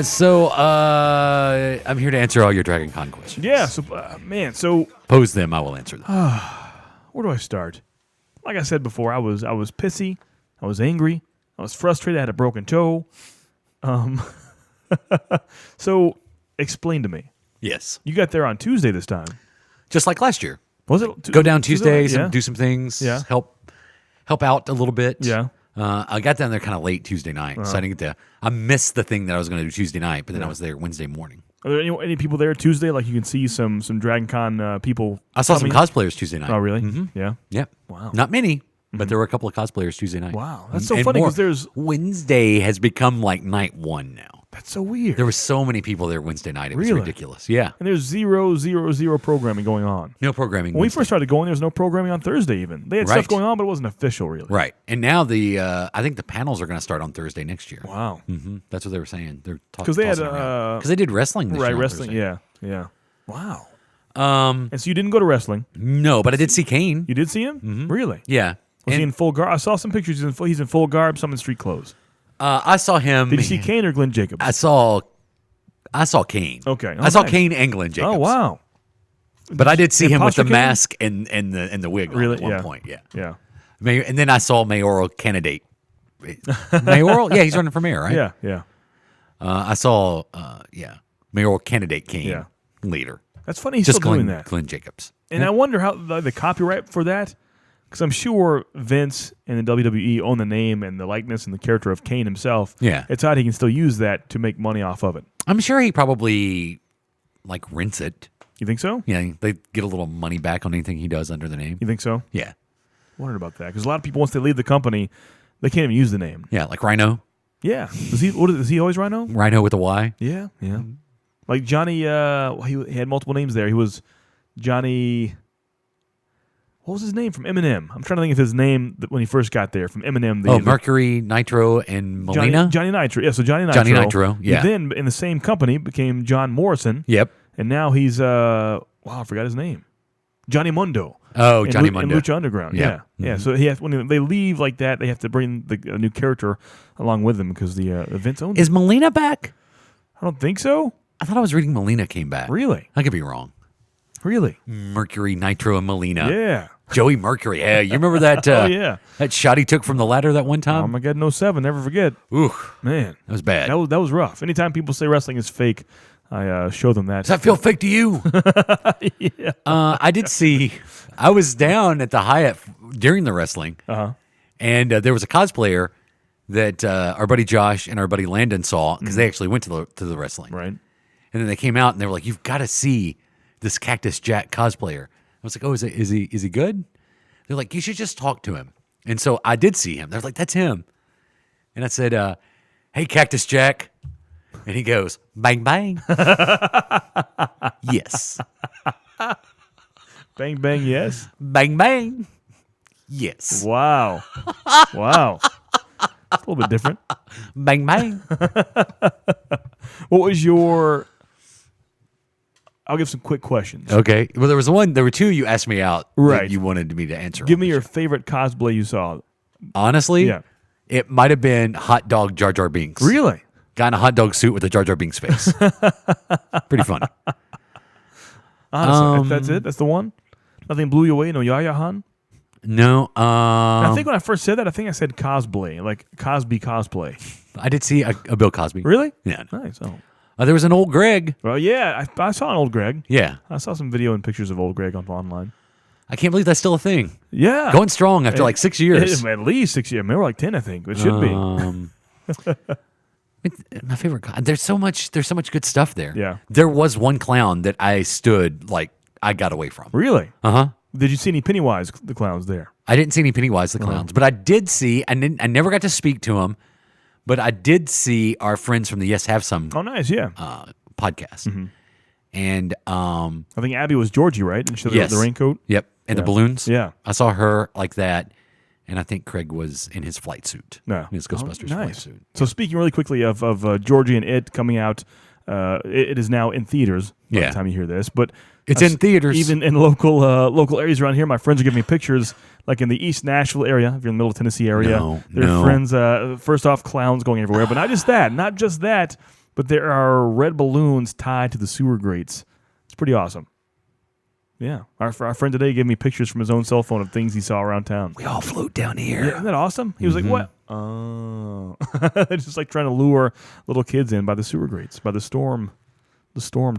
So I'm here to answer all your Dragon Con questions. Yeah, so Pose them, I will answer them. where do I start? Like I said before, I was pissy, I was angry, I was frustrated, I had a broken toe. So explain to me. Yes. You got there on Tuesday this time. Just like last year. Was it? Go down Tuesdays yeah. and do some things. Yeah. Help out a little bit. Yeah. I got down there kind of late Tuesday night, so I didn't get to. I missed the thing that I was going to do Tuesday night, but then I was there Wednesday morning. Are there any people there Tuesday? Like you can see some Dragon Con people. I saw some cosplayers Tuesday night. Oh, really? Mm-hmm. Yeah. Yep. Wow. Not many, but there were a couple of cosplayers Tuesday night. Wow, that's so funny because there's Wednesday has become like night one now. That's so weird. There were so many people there Wednesday night. It was Really? ridiculous. Yeah. And there's zero programming going on. No programming. When we Wednesday. first started going, there was no programming on Thursday even. They had Right. stuff going on, but it wasn't official really. Right. And now I think the panels are going to start on Thursday next year. Wow. Mm-hmm. That's what they were saying. They're talking Because they had because they did wrestling this year. right on wrestling. Thursday. Yeah. Wow. And so you didn't go to wrestling. No, but I did see Kane. You did see him? Mm-hmm. Really? Yeah. Was he in full garb? I saw some pictures. He's in full garb. Some in street clothes. I saw him. Did you see Kane or Glenn Jacobs? I saw Kane. Okay. I saw nice. Kane and Glenn Jacobs. Oh wow. But I did see him with the Imposter Kane? mask and the wig Really? on at one Yeah. point. Yeah. Yeah. And then I saw mayoral candidate. Mayoral? Yeah, he's running for mayor, right? Yeah. I saw mayoral candidate Kane Yeah. leader. That's funny. He's Just still doing Glenn, that. Glenn Jacobs. And I wonder how the copyright for that, because I'm sure Vince and the WWE own the name and the likeness and the character of Kane himself. Yeah. It's odd he can still use that to make money off of it. I'm sure he probably rents it. You think so? Yeah, they get a little money back on anything he does under the name. You think so? Yeah. Wondered about that because a lot of people once they leave the company, they can't even use the name. Yeah, like Rhino. Yeah. Is he always Rhino? Rhino with a Y. Yeah. Like Johnny, he had multiple names there. He was Johnny. What was his name from Eminem? I'm trying to think of his name when he first got there from Eminem. Mercury, Nitro, and Molina. Johnny Nitro. Yeah, so Johnny Nitro. Johnny Nitro, yeah. He then, in the same company, became John Morrison. Yep. And now he's, I forgot his name. Johnny Mundo. Oh, in Johnny in Mundo. Lucha Underground. Yeah. Yeah. So he has, when they leave like that, they have to bring a new character along with them because the Vince owns. Is Melina back? I don't think so. I thought I was reading Melina came back. Really? I could be wrong. Really? Mercury, Nitro, and Melina. Yeah. Joey Mercury. Yeah, you remember that? Oh, yeah. That shot he took from the ladder that one time. Armageddon 07, never forget. Ooh, Man, that was bad. that was rough. Anytime people say wrestling is fake, I show them that. Does that feel fake to you? Yeah. I did see. I was down at the Hyatt during the wrestling, and there was a cosplayer that our buddy Josh and our buddy Landon saw because they actually went to the wrestling, Right. And then they came out and they were like, "You've got to see this Cactus Jack cosplayer." I was like, "Oh, is he good?" They're like, "You should just talk to him." And so I did see him. They're like, "That's him," and I said, "Hey, Cactus Jack," and he goes, "Bang bang." Yes. Bang, bang, yes. Bang bang. Yes. Wow. Wow. It's a little bit different. Bang bang. What was your... I'll give some quick questions. Okay. Well, there were two you asked me out Right. that you wanted me to answer. Give me your favorite cosplay you saw. Honestly, Yeah. it might have been Hot Dog Jar Jar Binks. Really? Guy in a hot dog suit with a Jar Jar Binks face. Pretty funny. Honestly, that's it? That's the one? Nothing blew you away? No Yaya Han? No. I think when I first said that, I think I said cosplay, like Cosby cosplay. I did see a Bill Cosby. Really? Yeah. Nice. Oh. There was an old Greg. Well, yeah, I saw an old Greg. Yeah. I saw some video and pictures of old Greg online. I can't believe that's still a thing. Yeah. Going strong after like 6 years. At least 6 years. Maybe like 10, I think. It should be. My favorite. There's so much good stuff there. Yeah. There was one clown that I stood like I got away from. Really? Uh-huh. Did you see any Pennywise the clowns there? I didn't see any Pennywise the clowns, but I did see. I never got to speak to him, but I did see our friends from the Yes Have Some. Oh, nice. Yeah. Podcast, and I think Abby was Georgie, right? And she had the raincoat. Yep, and the balloons. Yeah. I saw her like that, and I think Craig was in his flight suit. No. In his Ghostbusters flight suit. So speaking really quickly of Georgie and It coming out, it is now in theaters by the time you hear this. But it's in theaters. Even in local areas around here. My friends are giving me pictures, like in the East Nashville area, if you're in the Middle Tennessee area. There are friends, first off, clowns going everywhere. But not just that, but there are red balloons tied to the sewer grates. It's pretty awesome. Yeah. Our friend today gave me pictures from his own cell phone of things he saw around town. We all float down here. Yeah, isn't that awesome? He was like, what? Oh. Just like trying to lure little kids in by the sewer grates, by the storm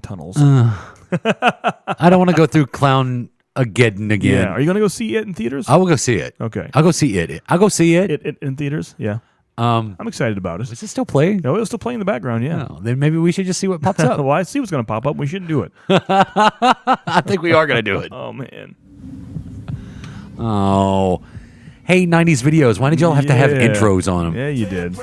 tunnels. I don't want to go through Clown again. Yeah. Are you going to go see it in theaters? I will go see it. Okay. I'll go see it. I'll go see it. It in theaters? Yeah. I'm excited about it. Is it still playing? No, it's still playing in the background, yeah. Oh, then maybe we should just see what pops up. Well, I see what's going to pop up. We shouldn't do it. I think we are going to do it. Oh, man. Oh. Hey, 90s videos. Why did y'all have to have intros on them? Yeah, you did.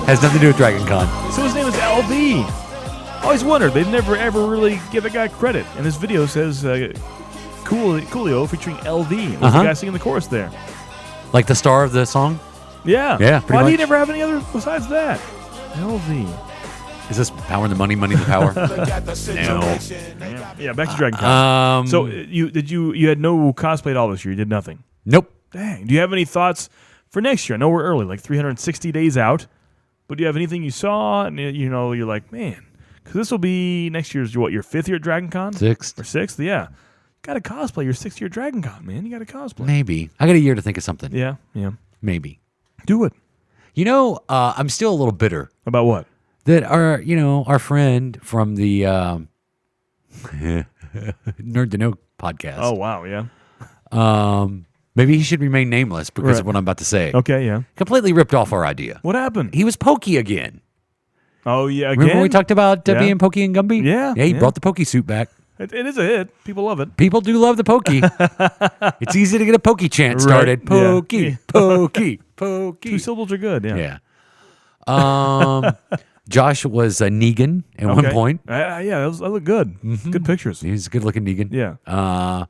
Has nothing to do with Dragon Con. So his name is LV. Always wondered. They never, ever really give the guy credit. And this video says Coolio featuring LV. Was the guy singing the chorus there? Like the star of the song? Yeah. Yeah, Why do you never have any other besides that? LV. Is this Power in the Money, Money in the Power? No. Yeah, back to Dragon Con. So you had no cosplay at all this year? You did nothing? Nope. Dang. Do you have any thoughts for next year? I know we're early, like 360 days out. But do you have anything you saw and you're like, man, because this will be next year's your 5th year at Dragon Con? 6th. Or 6th, yeah. Got to cosplay your 6th year at Dragon Con, man. You got to cosplay. Maybe. I got a year to think of something. Yeah. Maybe. Do it. I'm still a little bitter. About what? That our friend from the Nerd to Know podcast. Oh, wow, yeah. Maybe he should remain nameless because of what I'm about to say. Okay, yeah. Completely ripped off our idea. What happened? He was Pokey again. Oh, yeah, again? Remember when we talked about being Pokey and Gumby? Yeah. Yeah, he brought the Pokey suit back. It is a hit. People love it. People do love the Pokey. It's easy to get a Pokey chant started. Right. Pokey, Yeah. Pokey, Pokey. 2 syllables are good, yeah. Yeah. Josh was Negan at one point. Yeah, that looked good. Mm-hmm. Good pictures. He's a good-looking Negan. Yeah.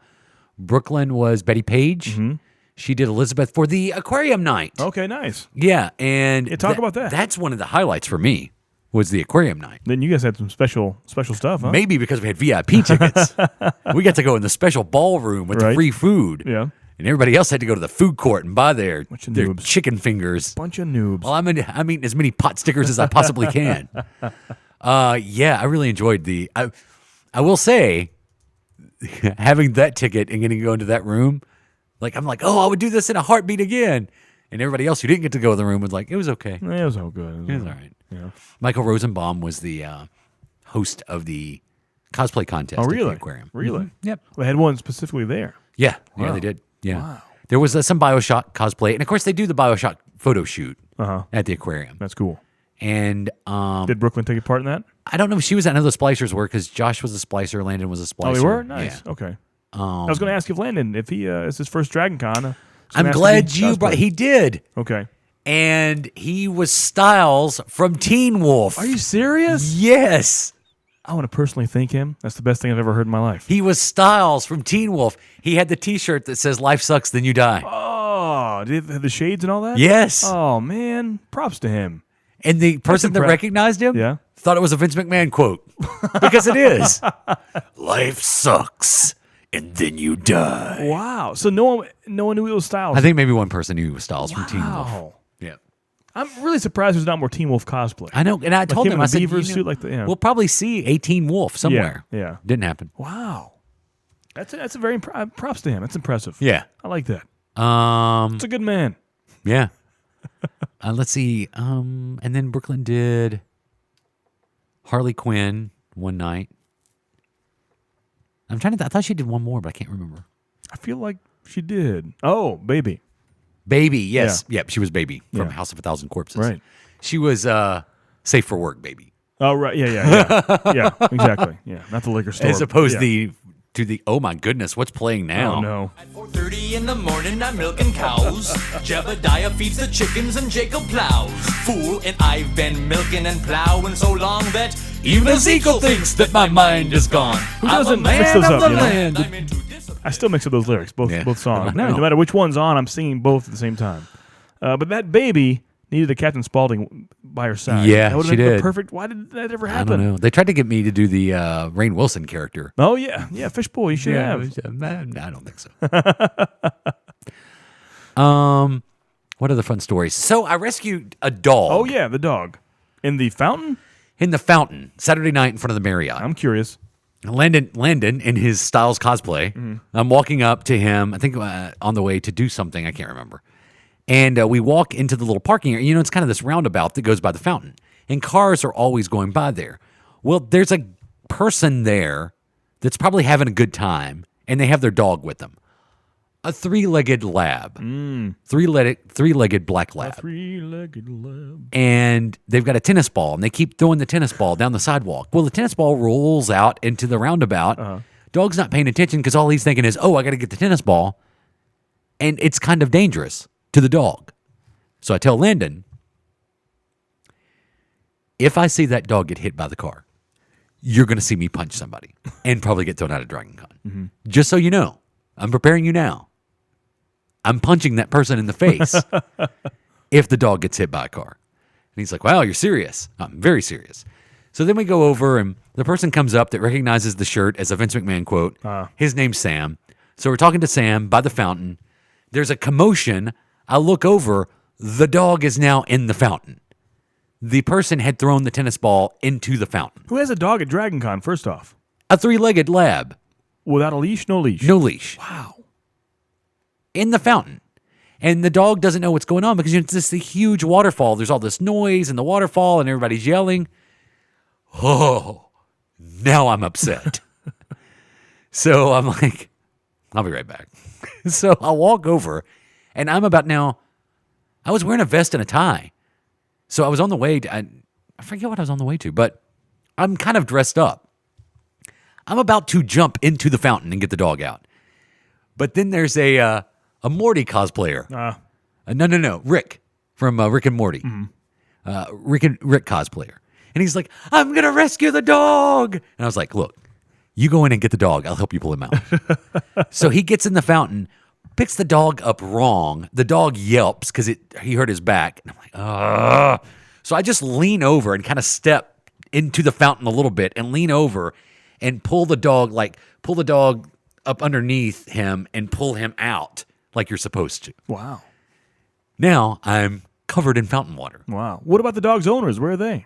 Brooklyn was Betty Page. Mm-hmm. She did Elizabeth for the Aquarium Night. Okay, nice. Yeah, and talk about that. That's one of the highlights for me was the aquarium night. Then you guys had some special stuff, huh? Maybe because we had VIP tickets. We got to go in the special ballroom with the free food. Yeah. And everybody else had to go to the food court and buy their noobs. chicken fingers. Bunch of noobs. Well, I'm eating as many pot stickers as I possibly can. Yeah, I really enjoyed I will say, having that ticket and getting to go into that room, like I'm like, oh, I would do this in a heartbeat again. And everybody else who didn't get to go in the room was like, it was okay. It was all good. It was all right. Yeah. Michael Rosenbaum was the host of the cosplay contest at the aquarium. Really? Mm-hmm. Yep. They had one specifically there. Yeah. Wow. Yeah, they did. Yeah. Wow. There was some BioShock cosplay. And, of course, they do the BioShock photo shoot at the aquarium. That's cool. And did Brooklyn take a part in that? I don't know if she was. I know the splicers were because Josh was a splicer, Landon was a splicer. Oh, they were? Nice. Yeah. Okay. I was going to ask if Landon, if he it's his first Dragon Con. I'm glad you brought. He did. Okay. And he was Styles from Teen Wolf. Are you serious? Yes. I want to personally thank him. That's the best thing I've ever heard in my life. He was Styles from Teen Wolf. He had the T-shirt that says "Life sucks, then you die." Oh, did he have the shades and all that? Yes. Oh man, props to him. And the person that recognized him, thought it was a Vince McMahon quote because it is. Life sucks, and then you die. Wow. So no one knew it was Styles. I think maybe one person knew it was Styles from Teen Wolf. Yeah. I'm really surprised there's not more Teen Wolf cosplay. I know, and I told him, I said, suit like the, we'll probably see a Teen Wolf somewhere. Yeah. Didn't happen. Wow. That's a very props to him. That's impressive. Yeah. I like that. It's a good man. Yeah. Let's see. And then Brooklyn did Harley Quinn one night. I'm trying to. I thought she did one more, but I can't remember. I feel like she did. Oh, Baby. Baby, yes. Yep, she was Baby from Yeah. House of a Thousand Corpses. Right. She was Safe for Work Baby. Oh, right. Yeah. Yeah, exactly. Yeah, not the liquor store. As opposed to the, oh my goodness, what's playing now? Oh, no. At 4:30 in the morning, I'm milking cows. Jebediah feeds the chickens and Jacob plows. Fool, and I've been milking and plowing so long that even Ezekiel thinks that my mind is gone. Who doesn't mix those up, you know? I still mix up those lyrics, both songs. No matter which one's on, I'm singing both at the same time. But that Baby needed a Captain Spaulding by her side. Yeah, that would she have been did. Perfect. Why did that ever I happen? don't know. They tried to get me to do the Rainn Wilson character. Oh, yeah. Yeah, Fishboy, you should have. I don't think so. What other fun stories? So I rescued a dog. Oh, yeah, the dog. In the fountain? In the fountain, Saturday night in front of the Marriott. I'm curious. Landon in his Styles cosplay. I'm walking up to him, I think on the way to do something, I can't remember. And we walk into the little parking area. You know, it's kind of this roundabout that goes by the fountain. And cars are always going by there. Well, there's a person there that's probably having a good time, and they have their dog with them. A three-legged lab. Three-legged black lab. A three-legged lab. And they've got a tennis ball, and they keep throwing the tennis ball down the sidewalk. Well, the tennis ball rolls out into the roundabout. Dog's not paying attention because all he's thinking is, oh, I got to get the tennis ball. And it's kind of dangerous to the dog. So I tell Landon, if I see that dog get hit by the car, you're going to see me punch somebody and probably get thrown out of Dragon Con. Just so you know, I'm preparing you now. I'm punching that person in the face if the dog gets hit by a car. And he's like, wow, you're serious. I'm very serious. So then we go over and the person comes up that recognizes the shirt as a Vince McMahon quote. His name's Sam. So we're talking to Sam by the fountain. There's a commotion. I look over. The dog is now in the fountain. The person had thrown the tennis ball into the fountain. Who has a dog at Dragon Con, first off? A three-legged lab. Without a leash? No leash? No leash. Wow. In the fountain. And the dog doesn't know what's going on because it's this huge waterfall. There's all this noise in the waterfall and everybody's yelling. Oh, now I'm upset. So I'm like, I'll be right back. So I walk over and I'm about now, I was wearing a vest and a tie. So I was on the way to, I forget what I was on the way to, but I'm kind of dressed up. I'm about to jump into the fountain and get the dog out. But then there's a Morty cosplayer. No. Rick from Rick and Morty. Rick cosplayer. And he's like, I'm going to rescue the dog. And I was like, look, you go in and get the dog. I'll help you pull him out. So he gets in the fountain, picks the dog up wrong. The dog yelps because he hurt his back. And I'm like, So I just lean over and kind of step into the fountain a little bit and lean over and pull the dog up underneath him and pull him out like you're supposed to. Wow. Now I'm covered in fountain water. Wow. What about the dog's owners? Where are they?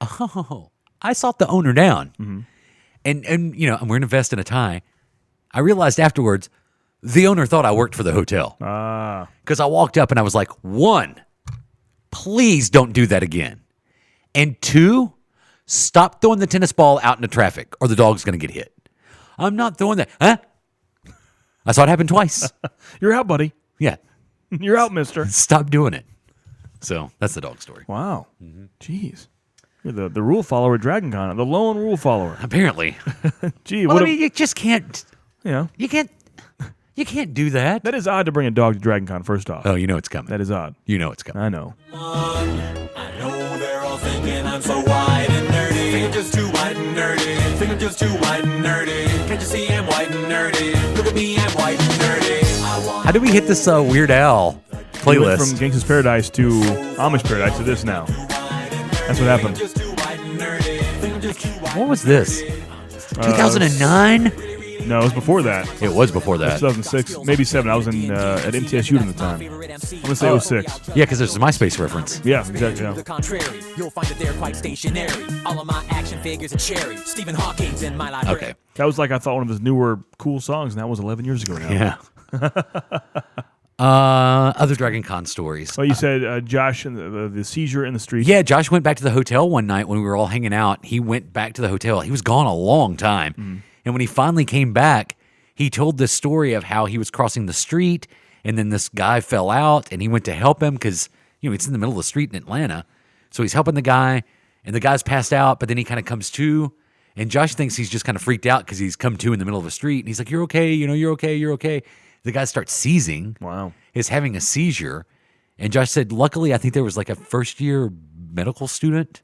Oh, I sought the owner down. Mm-hmm. And I'm wearing a vest and a tie. I realized afterwards the owner thought I worked for the hotel. Because I walked up and I was like, 1, please don't do that again. And 2, stop throwing the tennis ball out into traffic or the dog's going to get hit. I'm not throwing that. Huh? I saw it happen twice. You're out, buddy. Yeah. You're out, mister. Stop doing it. So that's the dog story. Wow. Mm-hmm. Jeez. You're the rule follower at Dragon Con, the lone rule follower. Apparently. Gee, well, you just can't. Yeah. You can't do that. That is odd to bring a dog to Dragon Con, first off. Oh, you know it's coming. That is odd. You know it's coming. I know. I know they're all thinking I'm so white and nerdy. Think I'm just too white and nerdy. Think I'm just too white and nerdy. Can't you see I'm white and nerdy? Look at me, I'm white and nerdy. How did we hit this Weird Al playlist? We went from Gangsta's Paradise to Amish Paradise to this now. That's what happened. What was this? 2009? No, it was before that. It was before that. 2006, maybe 7. I was in at MTSU at the time. I'm gonna say 06. Yeah, because there's a MySpace reference. Yeah, exactly. Yeah. The contrary, you'll find that they're quite stationary. All of my action figures are cherry. Stephen Hawking's in my library. Okay. That was like I thought one of his newer cool songs, and that was 11 years ago now. Yeah. Other Dragon Con stories. Well, you said Josh and the seizure in the street. Yeah, Josh went back to the hotel one night when we were all hanging out. He went back to the hotel. He was gone a long time. Mm. And when he finally came back, he told this story of how he was crossing the street and then this guy fell out and he went to help him because, it's in the middle of the street in Atlanta. So he's helping the guy and the guy's passed out, but then he kind of comes to and Josh thinks he's just kind of freaked out because he's come to in the middle of a street. And he's like, you're okay. You're okay. You're okay. The guy starts seizing. Wow. Is having a seizure. And Josh said, luckily, I think there was like a first-year medical student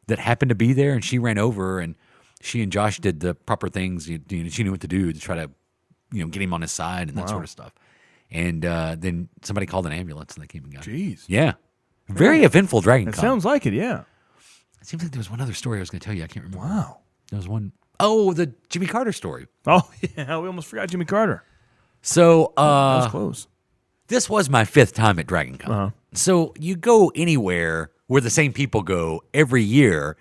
that happened to be there, and she ran over, and she and Josh did the proper things. She knew what to do to try to, get him on his side and that sort of stuff. And then somebody called an ambulance, and they came and got him. Jeez. Yeah. Very eventful Dragon Con. It sounds like it, yeah. It seems like there was one other story I was going to tell you. I can't remember. Wow. There was one. Oh, the Jimmy Carter story. Oh, yeah. We almost forgot Jimmy Carter. So, that was close. This was my 5th time at Dragon Con. Uh-huh. So you go anywhere where the same people go every year,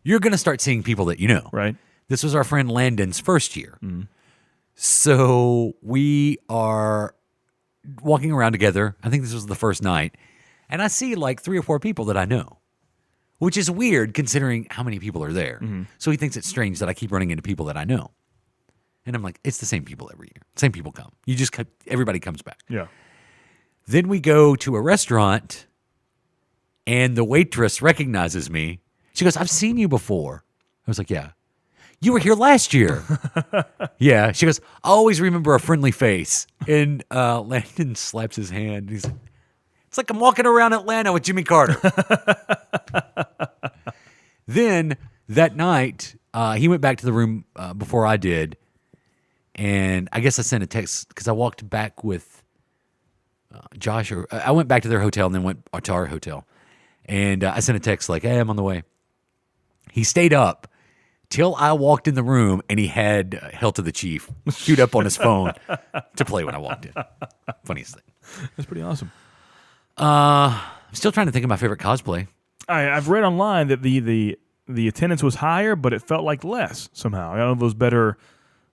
you're going to start seeing people that you know. Right. This was our friend Landon's first year. Mm. So we are walking around together. I think this was the first night. And I see like 3 or 4 people that I know, which is weird considering how many people are there. Mm-hmm. So he thinks it's strange that I keep running into people that I know. And I'm like, it's the same people every year. Same people come. Everybody comes back. Yeah. Then we go to a restaurant, and the waitress recognizes me. She goes, I've seen you before. I was like, yeah. You were here last year. Yeah. She goes, I always remember a friendly face. And Landon slaps his hand. And he's like, it's like I'm walking around Atlanta with Jimmy Carter. Then that night, he went back to the room before I did. And I guess I sent a text because I walked back with Josh. I went back to their hotel and then went to our hotel. And I sent a text like, hey, I'm on the way. He stayed up till I walked in the room and he had Hail to the Chief queued up on his phone to play when I walked in. Funniest thing. That's pretty awesome. I'm still trying to think of my favorite cosplay. I've read online that the attendance was higher, but it felt like less somehow. I don't know if it was better...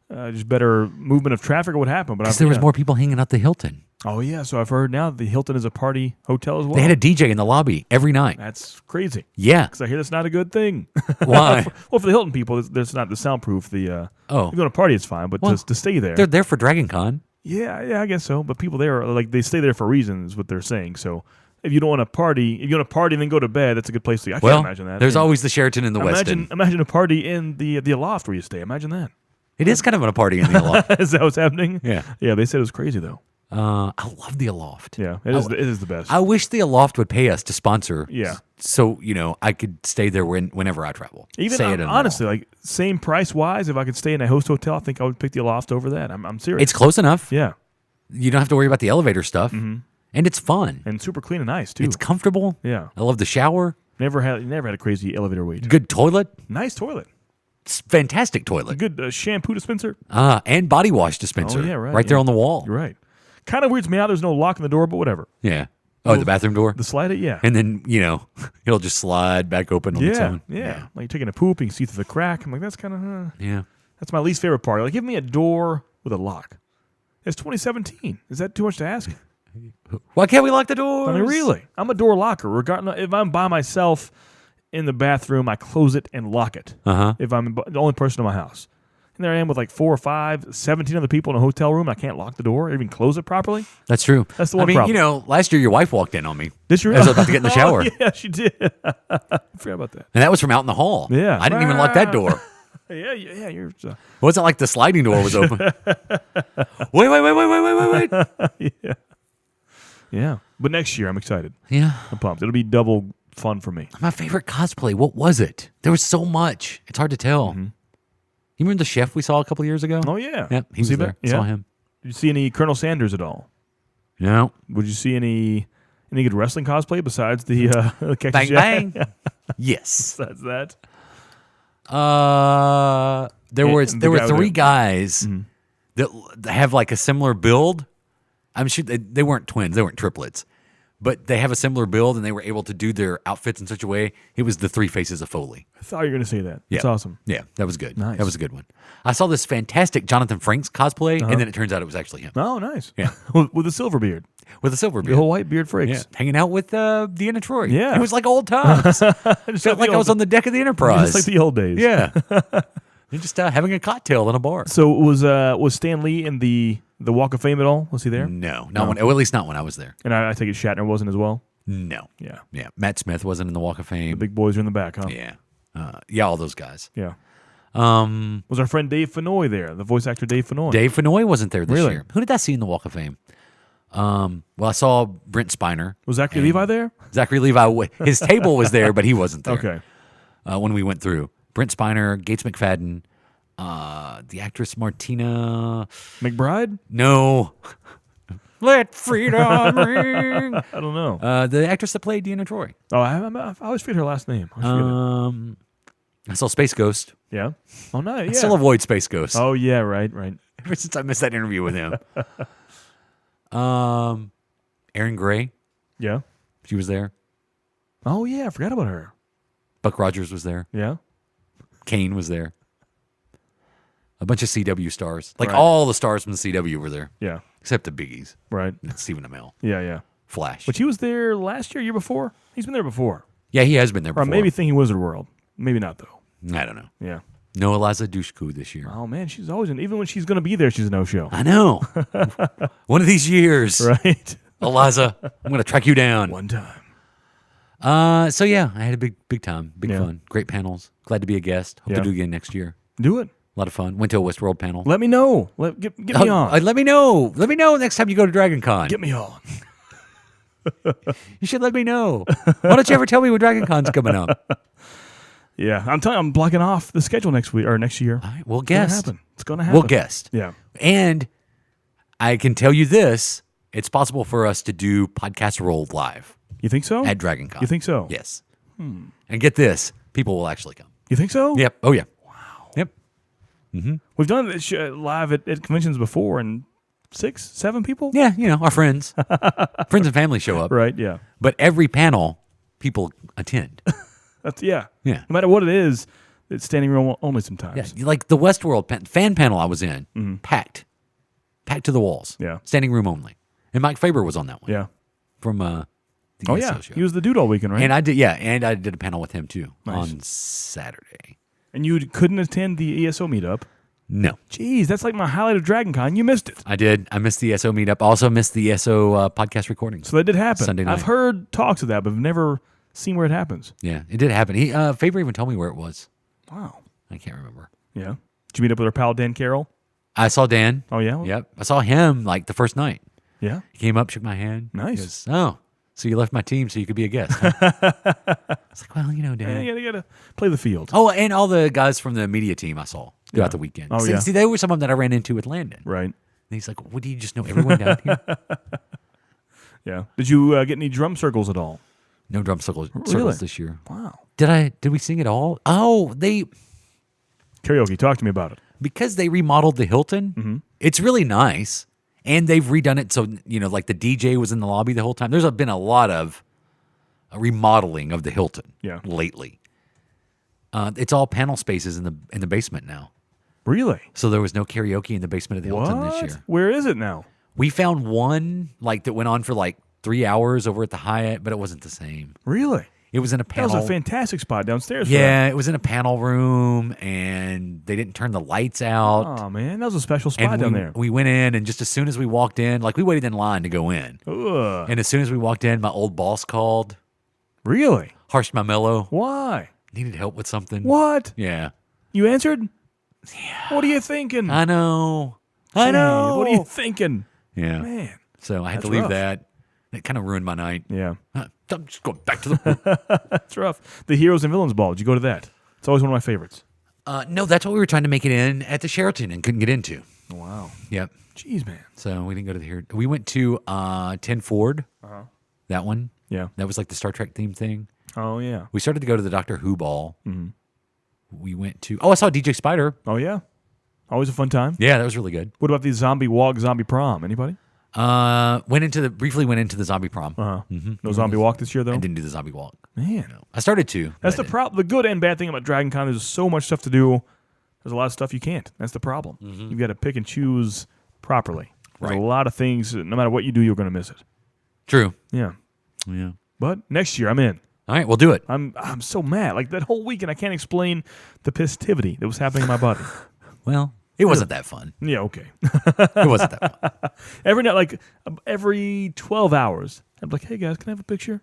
just better movement of traffic or what happened. But because there was more people hanging out the Hilton. Oh, yeah. So I've heard now the Hilton is a party hotel as well. They had a DJ in the lobby every night. That's crazy. Yeah. Because I hear that's not a good thing. Why? Well, for the Hilton people, there's not the soundproof. If you go to a party, it's fine. But to stay there. They're there for Dragon Con. Yeah, I guess so. But people there, they stay there for reasons, what they're saying. So if you don't want to party, and then go to bed, that's a good place to go. I can't imagine that. There's always the Sheraton in the Westin. Imagine a party in the Aloft where you stay. Imagine that. It is kind of a party in the Aloft. Is that what's happening? Yeah. Yeah, they said it was crazy, though. I love the Aloft. Yeah, it is the best. I wish the Aloft would pay us to sponsor. Yeah. So, I could stay there whenever I travel. Even honestly, same price-wise, if I could stay in a host hotel, I think I would pick the Aloft over that. I'm serious. It's close enough. Yeah. You don't have to worry about the elevator stuff. Mm-hmm. And it's fun. And super clean and nice, too. It's comfortable. Yeah. I love the shower. Never had a crazy elevator wait. Good toilet. Nice toilet. It's fantastic toilet. A good shampoo dispenser. And body wash dispenser. Oh, yeah, right. Right there on the wall. You're right. Kind of weirds me out. There's no lock on the door, but whatever. Yeah. Oh, the bathroom door? The slide it, yeah. And then, it'll just slide back open on its own. Yeah. Like you're taking a poop and you see through the crack. I'm like, that's kind of, Yeah. That's my least favorite part. Like, give me a door with a lock. It's 2017. Is that too much to ask? Why can't we lock the doors? I mean, really? I'm a door locker. Regardless, if I'm by myself in the bathroom, I close it and lock it. If I'm the only person in my house. And there I am with like 4 or 5, 17 other people in a hotel room. And I can't lock the door or even close it properly. That's true. That's the one problem. Last year your wife walked in on me. Did you? As I was about to get in the shower. Oh, yeah, she did. I forgot about that. And that was from out in the hall. Yeah. I didn't even lock that door. Yeah. You're. It wasn't like the sliding door was open. Wait. Yeah. Yeah. But next year, I'm excited. Yeah. I'm pumped. It'll be double fun for me. My favorite cosplay. What was it? There was so much. It's hard to tell. You remember the chef we saw a couple years ago? Oh, yeah. Yep, he was there. Yeah. Saw him. Did you see any Colonel Sanders at all? No. Would you see any good wrestling cosplay besides the Bang Bang? Yes. Besides that? There were 3 guys that have like a similar build. I'm sure they weren't twins. They weren't triplets. But they have a similar build, and they were able to do their outfits in such a way. It was the 3 faces of Foley. I thought you were going to say that. Yeah. That's awesome. Yeah, that was good. Nice. That was a good one. I saw this fantastic Jonathan Frakes cosplay, and then it turns out it was actually him. Oh, nice. Yeah. With a silver beard. With a silver beard. The whole white beard Frakes. Yeah. Hanging out with Deanna Troy. Yeah. It was like old times. Felt like I was on the deck of the Enterprise. Just like the old days. Yeah. You're just having a cocktail in a bar. So was Stan Lee in the Walk of Fame at all? Was he there? No. When, or at least not when I was there. And I take it Shatner wasn't as well? No. Yeah. Yeah. Matt Smith wasn't in the Walk of Fame. The big boys are in the back, huh? Yeah. Yeah, all those guys. Yeah. Was our friend Dave Fennoy there, the voice actor Dave Fennoy? Dave Fennoy wasn't there this Really? year. Who did I see in the Walk of Fame? Well, I saw Brent Spiner. Was Zachary Levi there? Zachary Levi, his table was there, but he wasn't there. Okay. When we went through. Brent Spiner, Gates McFadden, the actress Martina McBride? No. Let freedom ring. I don't know. The actress that played Deanna Troy. Oh, I always forget her last name. I saw Space Ghost. Yeah. Oh, no. Yeah. I still avoid Space Ghost. Oh, yeah. Right. Ever since I missed that interview with him. Erin Gray. Yeah. She was there. Oh, yeah. I forgot about her. Buck Rogers was there. Yeah. Kane was there. A bunch of CW stars. Like Right. all the stars from the CW were there. Yeah. Except the biggies. Right. Stephen Amell. Yeah. Flash. But he was there last year, year before? He's been there before. Yeah, he has been there Or before. maybe Thinking Wizard World. Maybe not, though. I don't know. Yeah. No Eliza Dushku this year. Oh, man. She's always in. Even when she's going to be there, she's a no-show. I know. One of these years. Right. Eliza, I'm going to track you down. One time. So yeah, I had a big time. Big fun. Great panels. Glad to be a guest. Hope to do it again next year. Do it. A lot of fun. Went to a Westworld panel. Let me know. Get me on. Let me know. Let me know next time you go to Dragon Con. Get me on. You should let me know. Why don't you ever tell me when Dragon Con's coming up? Yeah, I'm telling you, I'm blocking off the schedule next week or next year. All right, we'll guest. It's going to happen. We'll guest. Yeah. And I can tell you this, it's possible for us to do Podcast Roll live. You think so? At Dragon Con. You think so? Yes. And get this, people will actually come. You think so? Yep. Oh, yeah. Wow. Yep. Mm-hmm. We've done this live at conventions before, and 6, 7 people? Yeah, our friends. Friends and family show up. Right, yeah. But every panel, people attend. Yeah. Yeah. No matter what it is, it's standing room only sometimes. Yeah, like the Westworld fan panel I was in, packed to the walls. Yeah. Standing room only. And Mike Faber was on that one. Yeah. From the Oh, ESO yeah. show. He was the dude all weekend, right? And I did a panel with him too Nice. on Saturday. And you couldn't attend the ESO meetup? No. Jeez, that's like my highlight of Dragon Con. You missed it. I did. I missed the ESO meetup. Also missed the ESO podcast recordings. So that did happen. Sunday night. I've heard talks of that, but I've never seen where it happens. Yeah, it did happen. He Faber even told me where it was. Wow. I can't remember. Yeah. Did you meet up with our pal Dan Carroll? I saw Dan. Oh, yeah? Yep. I saw him like the first night. Yeah. He came up, shook my hand. Nice. He goes, oh, so you left my team so you could be a guest. Huh? It's like, well, Dan. Yeah, you got to play the field. Oh, and all the guys from the media team I saw throughout the weekend. Oh, yeah. See, they were some of them that I ran into with Landon. Right. And he's like, well, do you just know everyone down here? Yeah. Did you get any drum circles at all? No drum circles Really? this year. Wow. Did we sing it all? Oh, Karaoke. Talk to me about it. because they remodeled the Hilton. It's really nice, and they've redone it so like the DJ was in the lobby the whole time. There's been a lot of remodeling of the Hilton lately. It's all panel spaces in the basement now. Really? So there was no karaoke in the basement of the Hilton this year. Where is it now? We found one that went on for 3 hours over at the Hyatt, but it wasn't the same. Really? It was in a panel. That was a fantastic spot downstairs. Yeah, it was in a panel room, and they didn't turn the lights out. Oh, man. That was a special spot down there. We went in, and just as soon as we walked in, we waited in line to go in. Ugh. And as soon as we walked in, my old boss called. Really? Harshed my mellow. Why? Needed help with something. What? Yeah. You answered? Yeah. What are you thinking? I know. What are you thinking? Yeah. Man. So I had to That's leave rough. that. It kind of ruined my night. Yeah. I'm just going back to the That's rough. The Heroes and Villains Ball. Did you go to that? It's always one of my favorites. No, that's what we were trying to make it in at the Sheraton and couldn't get into. Wow. Yep. Jeez, man. So we didn't go to the here. We went to 10 Ford. That one. Yeah. That was the Star Trek theme thing. Oh, yeah. We started to go to the Doctor Who ball. We went to. I saw DJ Spider. Oh, yeah. Always a fun time. Yeah, that was really good. What about the Zombie Walk, Zombie Prom? Anybody? Briefly went into the Zombie Prom. No Zombie Walk this year, though? I didn't do the Zombie Walk. Man. No. I started to. That's the problem. The good and bad thing about Dragon Con, there's so much stuff to do. There's a lot of stuff you can't. That's the problem. You've got to pick and choose properly. There's a lot of things, no matter what you do, you're going to miss it. True. Yeah. Yeah. But next year, I'm in. All right, we'll do it. I'm so mad. That whole weekend, I can't explain the pistivity that was happening in my body. Well, it wasn't that fun. Yeah, okay. It wasn't that fun. Every night, every 12 hours, I'm like, hey, guys, can I have a picture?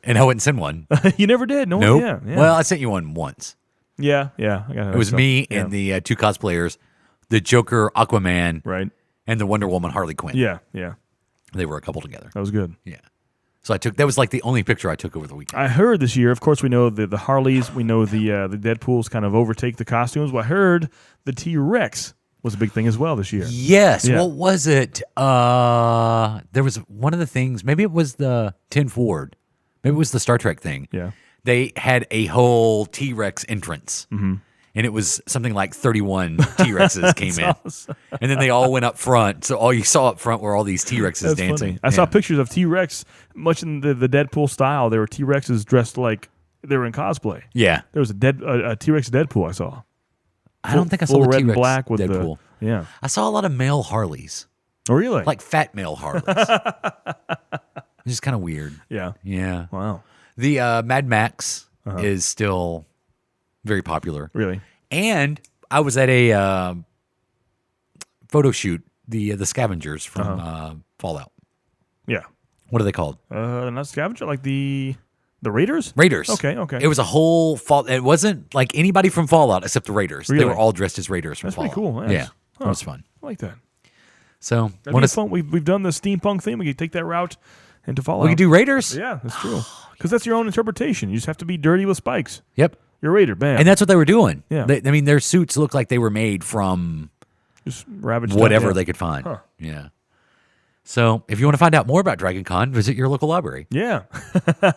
And I wouldn't send one. You never did. No. Nope. Yeah. Well, I sent you one once. Yeah. I got It was me and the two cosplayers, the Joker, Aquaman, right, and the Wonder Woman, Harley Quinn. Yeah. They were a couple together. That was good. Yeah. So that was the only picture I took over the weekend. I heard this year, of course, we know the Harleys, we know the Deadpools kind of overtake the costumes. Well, I heard the T-Rex was a big thing as well this year. Yes. Yeah. What was it? There was one of the things, maybe it was the 10 Ford. Maybe it was the Star Trek thing. Yeah. They had a whole T-Rex entrance. And it was something like 31 T-Rexes came in. Awesome. And then they all went up front. So all you saw up front were all these T-Rexes That's dancing. funny. I saw pictures of T-Rex, much in the Deadpool style. There were T-Rexes dressed like they were in cosplay. Yeah. There was a T-Rex Deadpool I saw. I don't think I saw Full the red T-Rex and black with Deadpool. Yeah. I saw a lot of male Harleys. Oh, really? Like fat male Harleys. It's just kind of weird. Yeah. Yeah. Wow. The Mad Max is still very popular. Really? And I was at a photo shoot, the Scavengers from Fallout. Yeah. What are they called? Not Scavenger, like the Raiders? Raiders. Okay. It was a whole It wasn't like anybody from Fallout except the Raiders. Really? They were all dressed as Raiders from That's Fallout. pretty cool. Nice. Yeah. Huh. That was fun. I like that. So That'd be fun. We've done the steampunk thing. We could take that route into Fallout. we could do Raiders. Yeah, that's true. Because that's your own interpretation. You just have to be dirty with spikes. Yep. You're a Raider, bam. And that's what they were doing. Yeah. Their suits looked like they were made from just ravaged whatever up, they could find. Huh. Yeah. So if you want to find out more about Dragon Con, visit your local library. Yeah.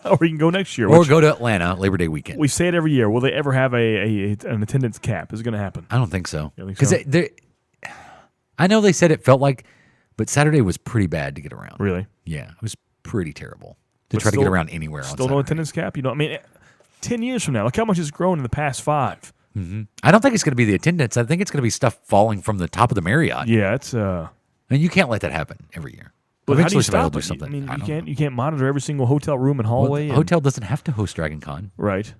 Or you can go next year. Or go to Atlanta Labor Day weekend. We say it every year. Will they ever have an attendance cap? Is it going to happen? I don't think so. You think Because so? I know they said it felt like, but Saturday was pretty bad to get around. Really? Yeah. It was pretty terrible to But try to still- get around anywhere on Still Saturday. no attendance cap? 10 years from now, look how much it's grown in the past 5. I don't think it's going to be the attendance. I think it's going to be stuff falling from the top of the Marriott. Yeah, it's And you can't let that happen every year. But how do you Eventually somebody will stop do it? something. I don't know. You can't monitor every single hotel room and hallway. The hotel doesn't have to host Dragon Con. Right.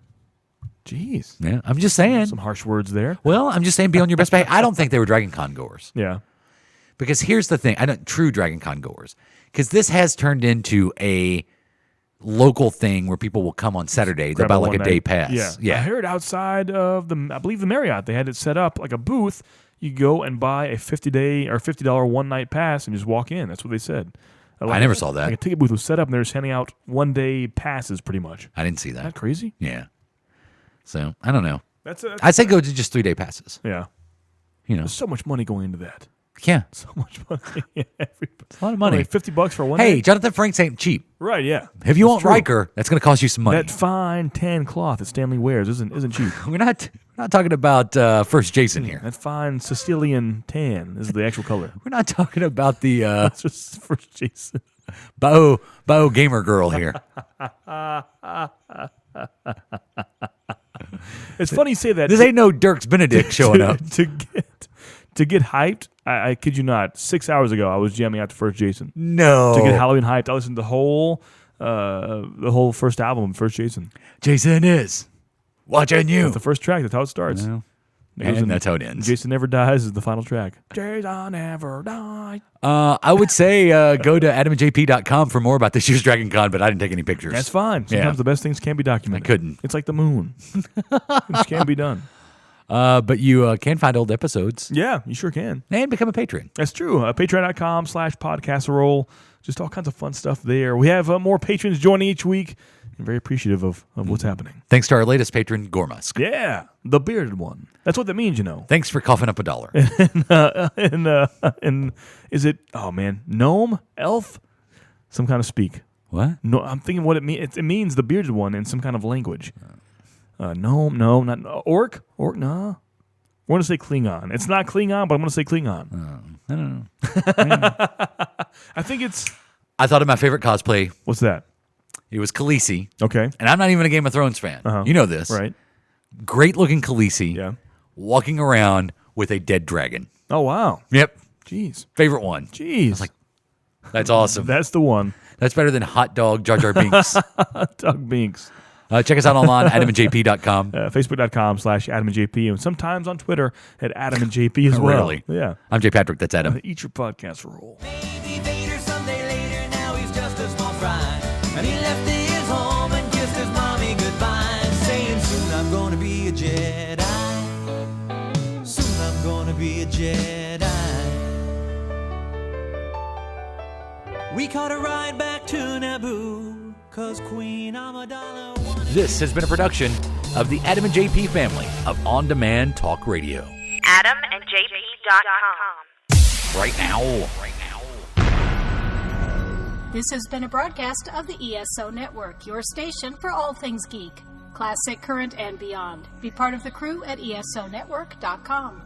Jeez. Yeah, I'm just saying. Some harsh words there. Well, I'm just saying be on your best behavior. I don't think they were Dragon Con goers. Yeah. Because here's the thing. True Dragon Con goers. Because this has turned into a local thing where people will come on Saturday. They'll buy like a day pass. Yeah. I heard outside of I believe the Marriott, they had it set up like a booth. You go and buy a $50 or $50 one-night pass and just walk in. That's what they said. I never saw that. Like a ticket booth was set up and they're just handing out one-day passes pretty much. I didn't see Isn't that. that crazy? Yeah. So, I don't know. That's I'd say go to just 3-day passes. Yeah. You know. There's so much money going into that. Yeah. So much money. It's a lot of money. Like $50 for one Hey, day? Jonathan Franks ain't cheap. Right, yeah. If you That's want true. Riker, that's going to cost you some money. That fine tan cloth that Stanley wears isn't cheap. We're not talking about first Jason here. That fine Sicilian tan is the actual color. We're not talking about the That's just first Jason. bio gamer girl here. It's funny you say that. This ain't no Dirks Benedict showing up. To get hyped, I kid you not, 6 hours ago I was jamming out to first Jason. No. To get Halloween hyped, I listened to the whole first album, First Jason. Jason is watching you. That's the first track. That's how it starts. Well, and that's how it ends. Jason Never Dies is the final track. Jason Never Dies. I would say go to adamandjp.com for more about this year's Dragon Con, but I didn't take any pictures. That's fine. Sometimes the best things can be documented. I couldn't. It's like the moon. It can be done. But you can find old episodes. Yeah, you sure can. And become a patron. That's true. Patreon.com/podcasserole. Just all kinds of fun stuff there. We have more patrons joining each week. I'm very appreciative of what's happening. Thanks to our latest patron, Gormusk. Yeah, the bearded one. That's what that means, you know. Thanks for coughing up $1. And is it, oh man, gnome? Elf? Some kind of speak. What? No, I'm thinking what it means. It means the bearded one in some kind of language. Gnome, no, not orc? Orc, no. We're going to say Klingon. It's not Klingon, but I'm going to say Klingon. I don't know. I think it's... I thought of my favorite cosplay. What's that? It was Khaleesi. Okay. And I'm not even a Game of Thrones fan. You know this. Right. Great looking Khaleesi. Yeah. Walking around with a dead dragon. Oh, wow. Yep. Jeez. Favorite one. Jeez. I was like, that's awesome. That's the one. That's better than Hot Dog Jar Jar Binks. Hot Dog Binks. Check us out online, adamandjp.com. Facebook.com/AdamandJP. And sometimes on Twitter at AdamandJP as well. Really? Yeah. I'm Jay Patrick. That's Adam. Eat your podcast roll. Maybe Vader someday later, now he's just a small fry. And he left his home and kissed his mommy goodbye, saying, soon I'm gonna be a Jedi. Soon I'm gonna be a Jedi. We caught a ride back to Naboo, 'cause Queen Amidala wanted... This has been a production of the Adam and JP family of on-demand talk radio. AdamandJP.com. Right now. This has been a broadcast of the ESO Network, your station for all things geek, classic, current, and beyond. Be part of the crew at ESONetwork.com.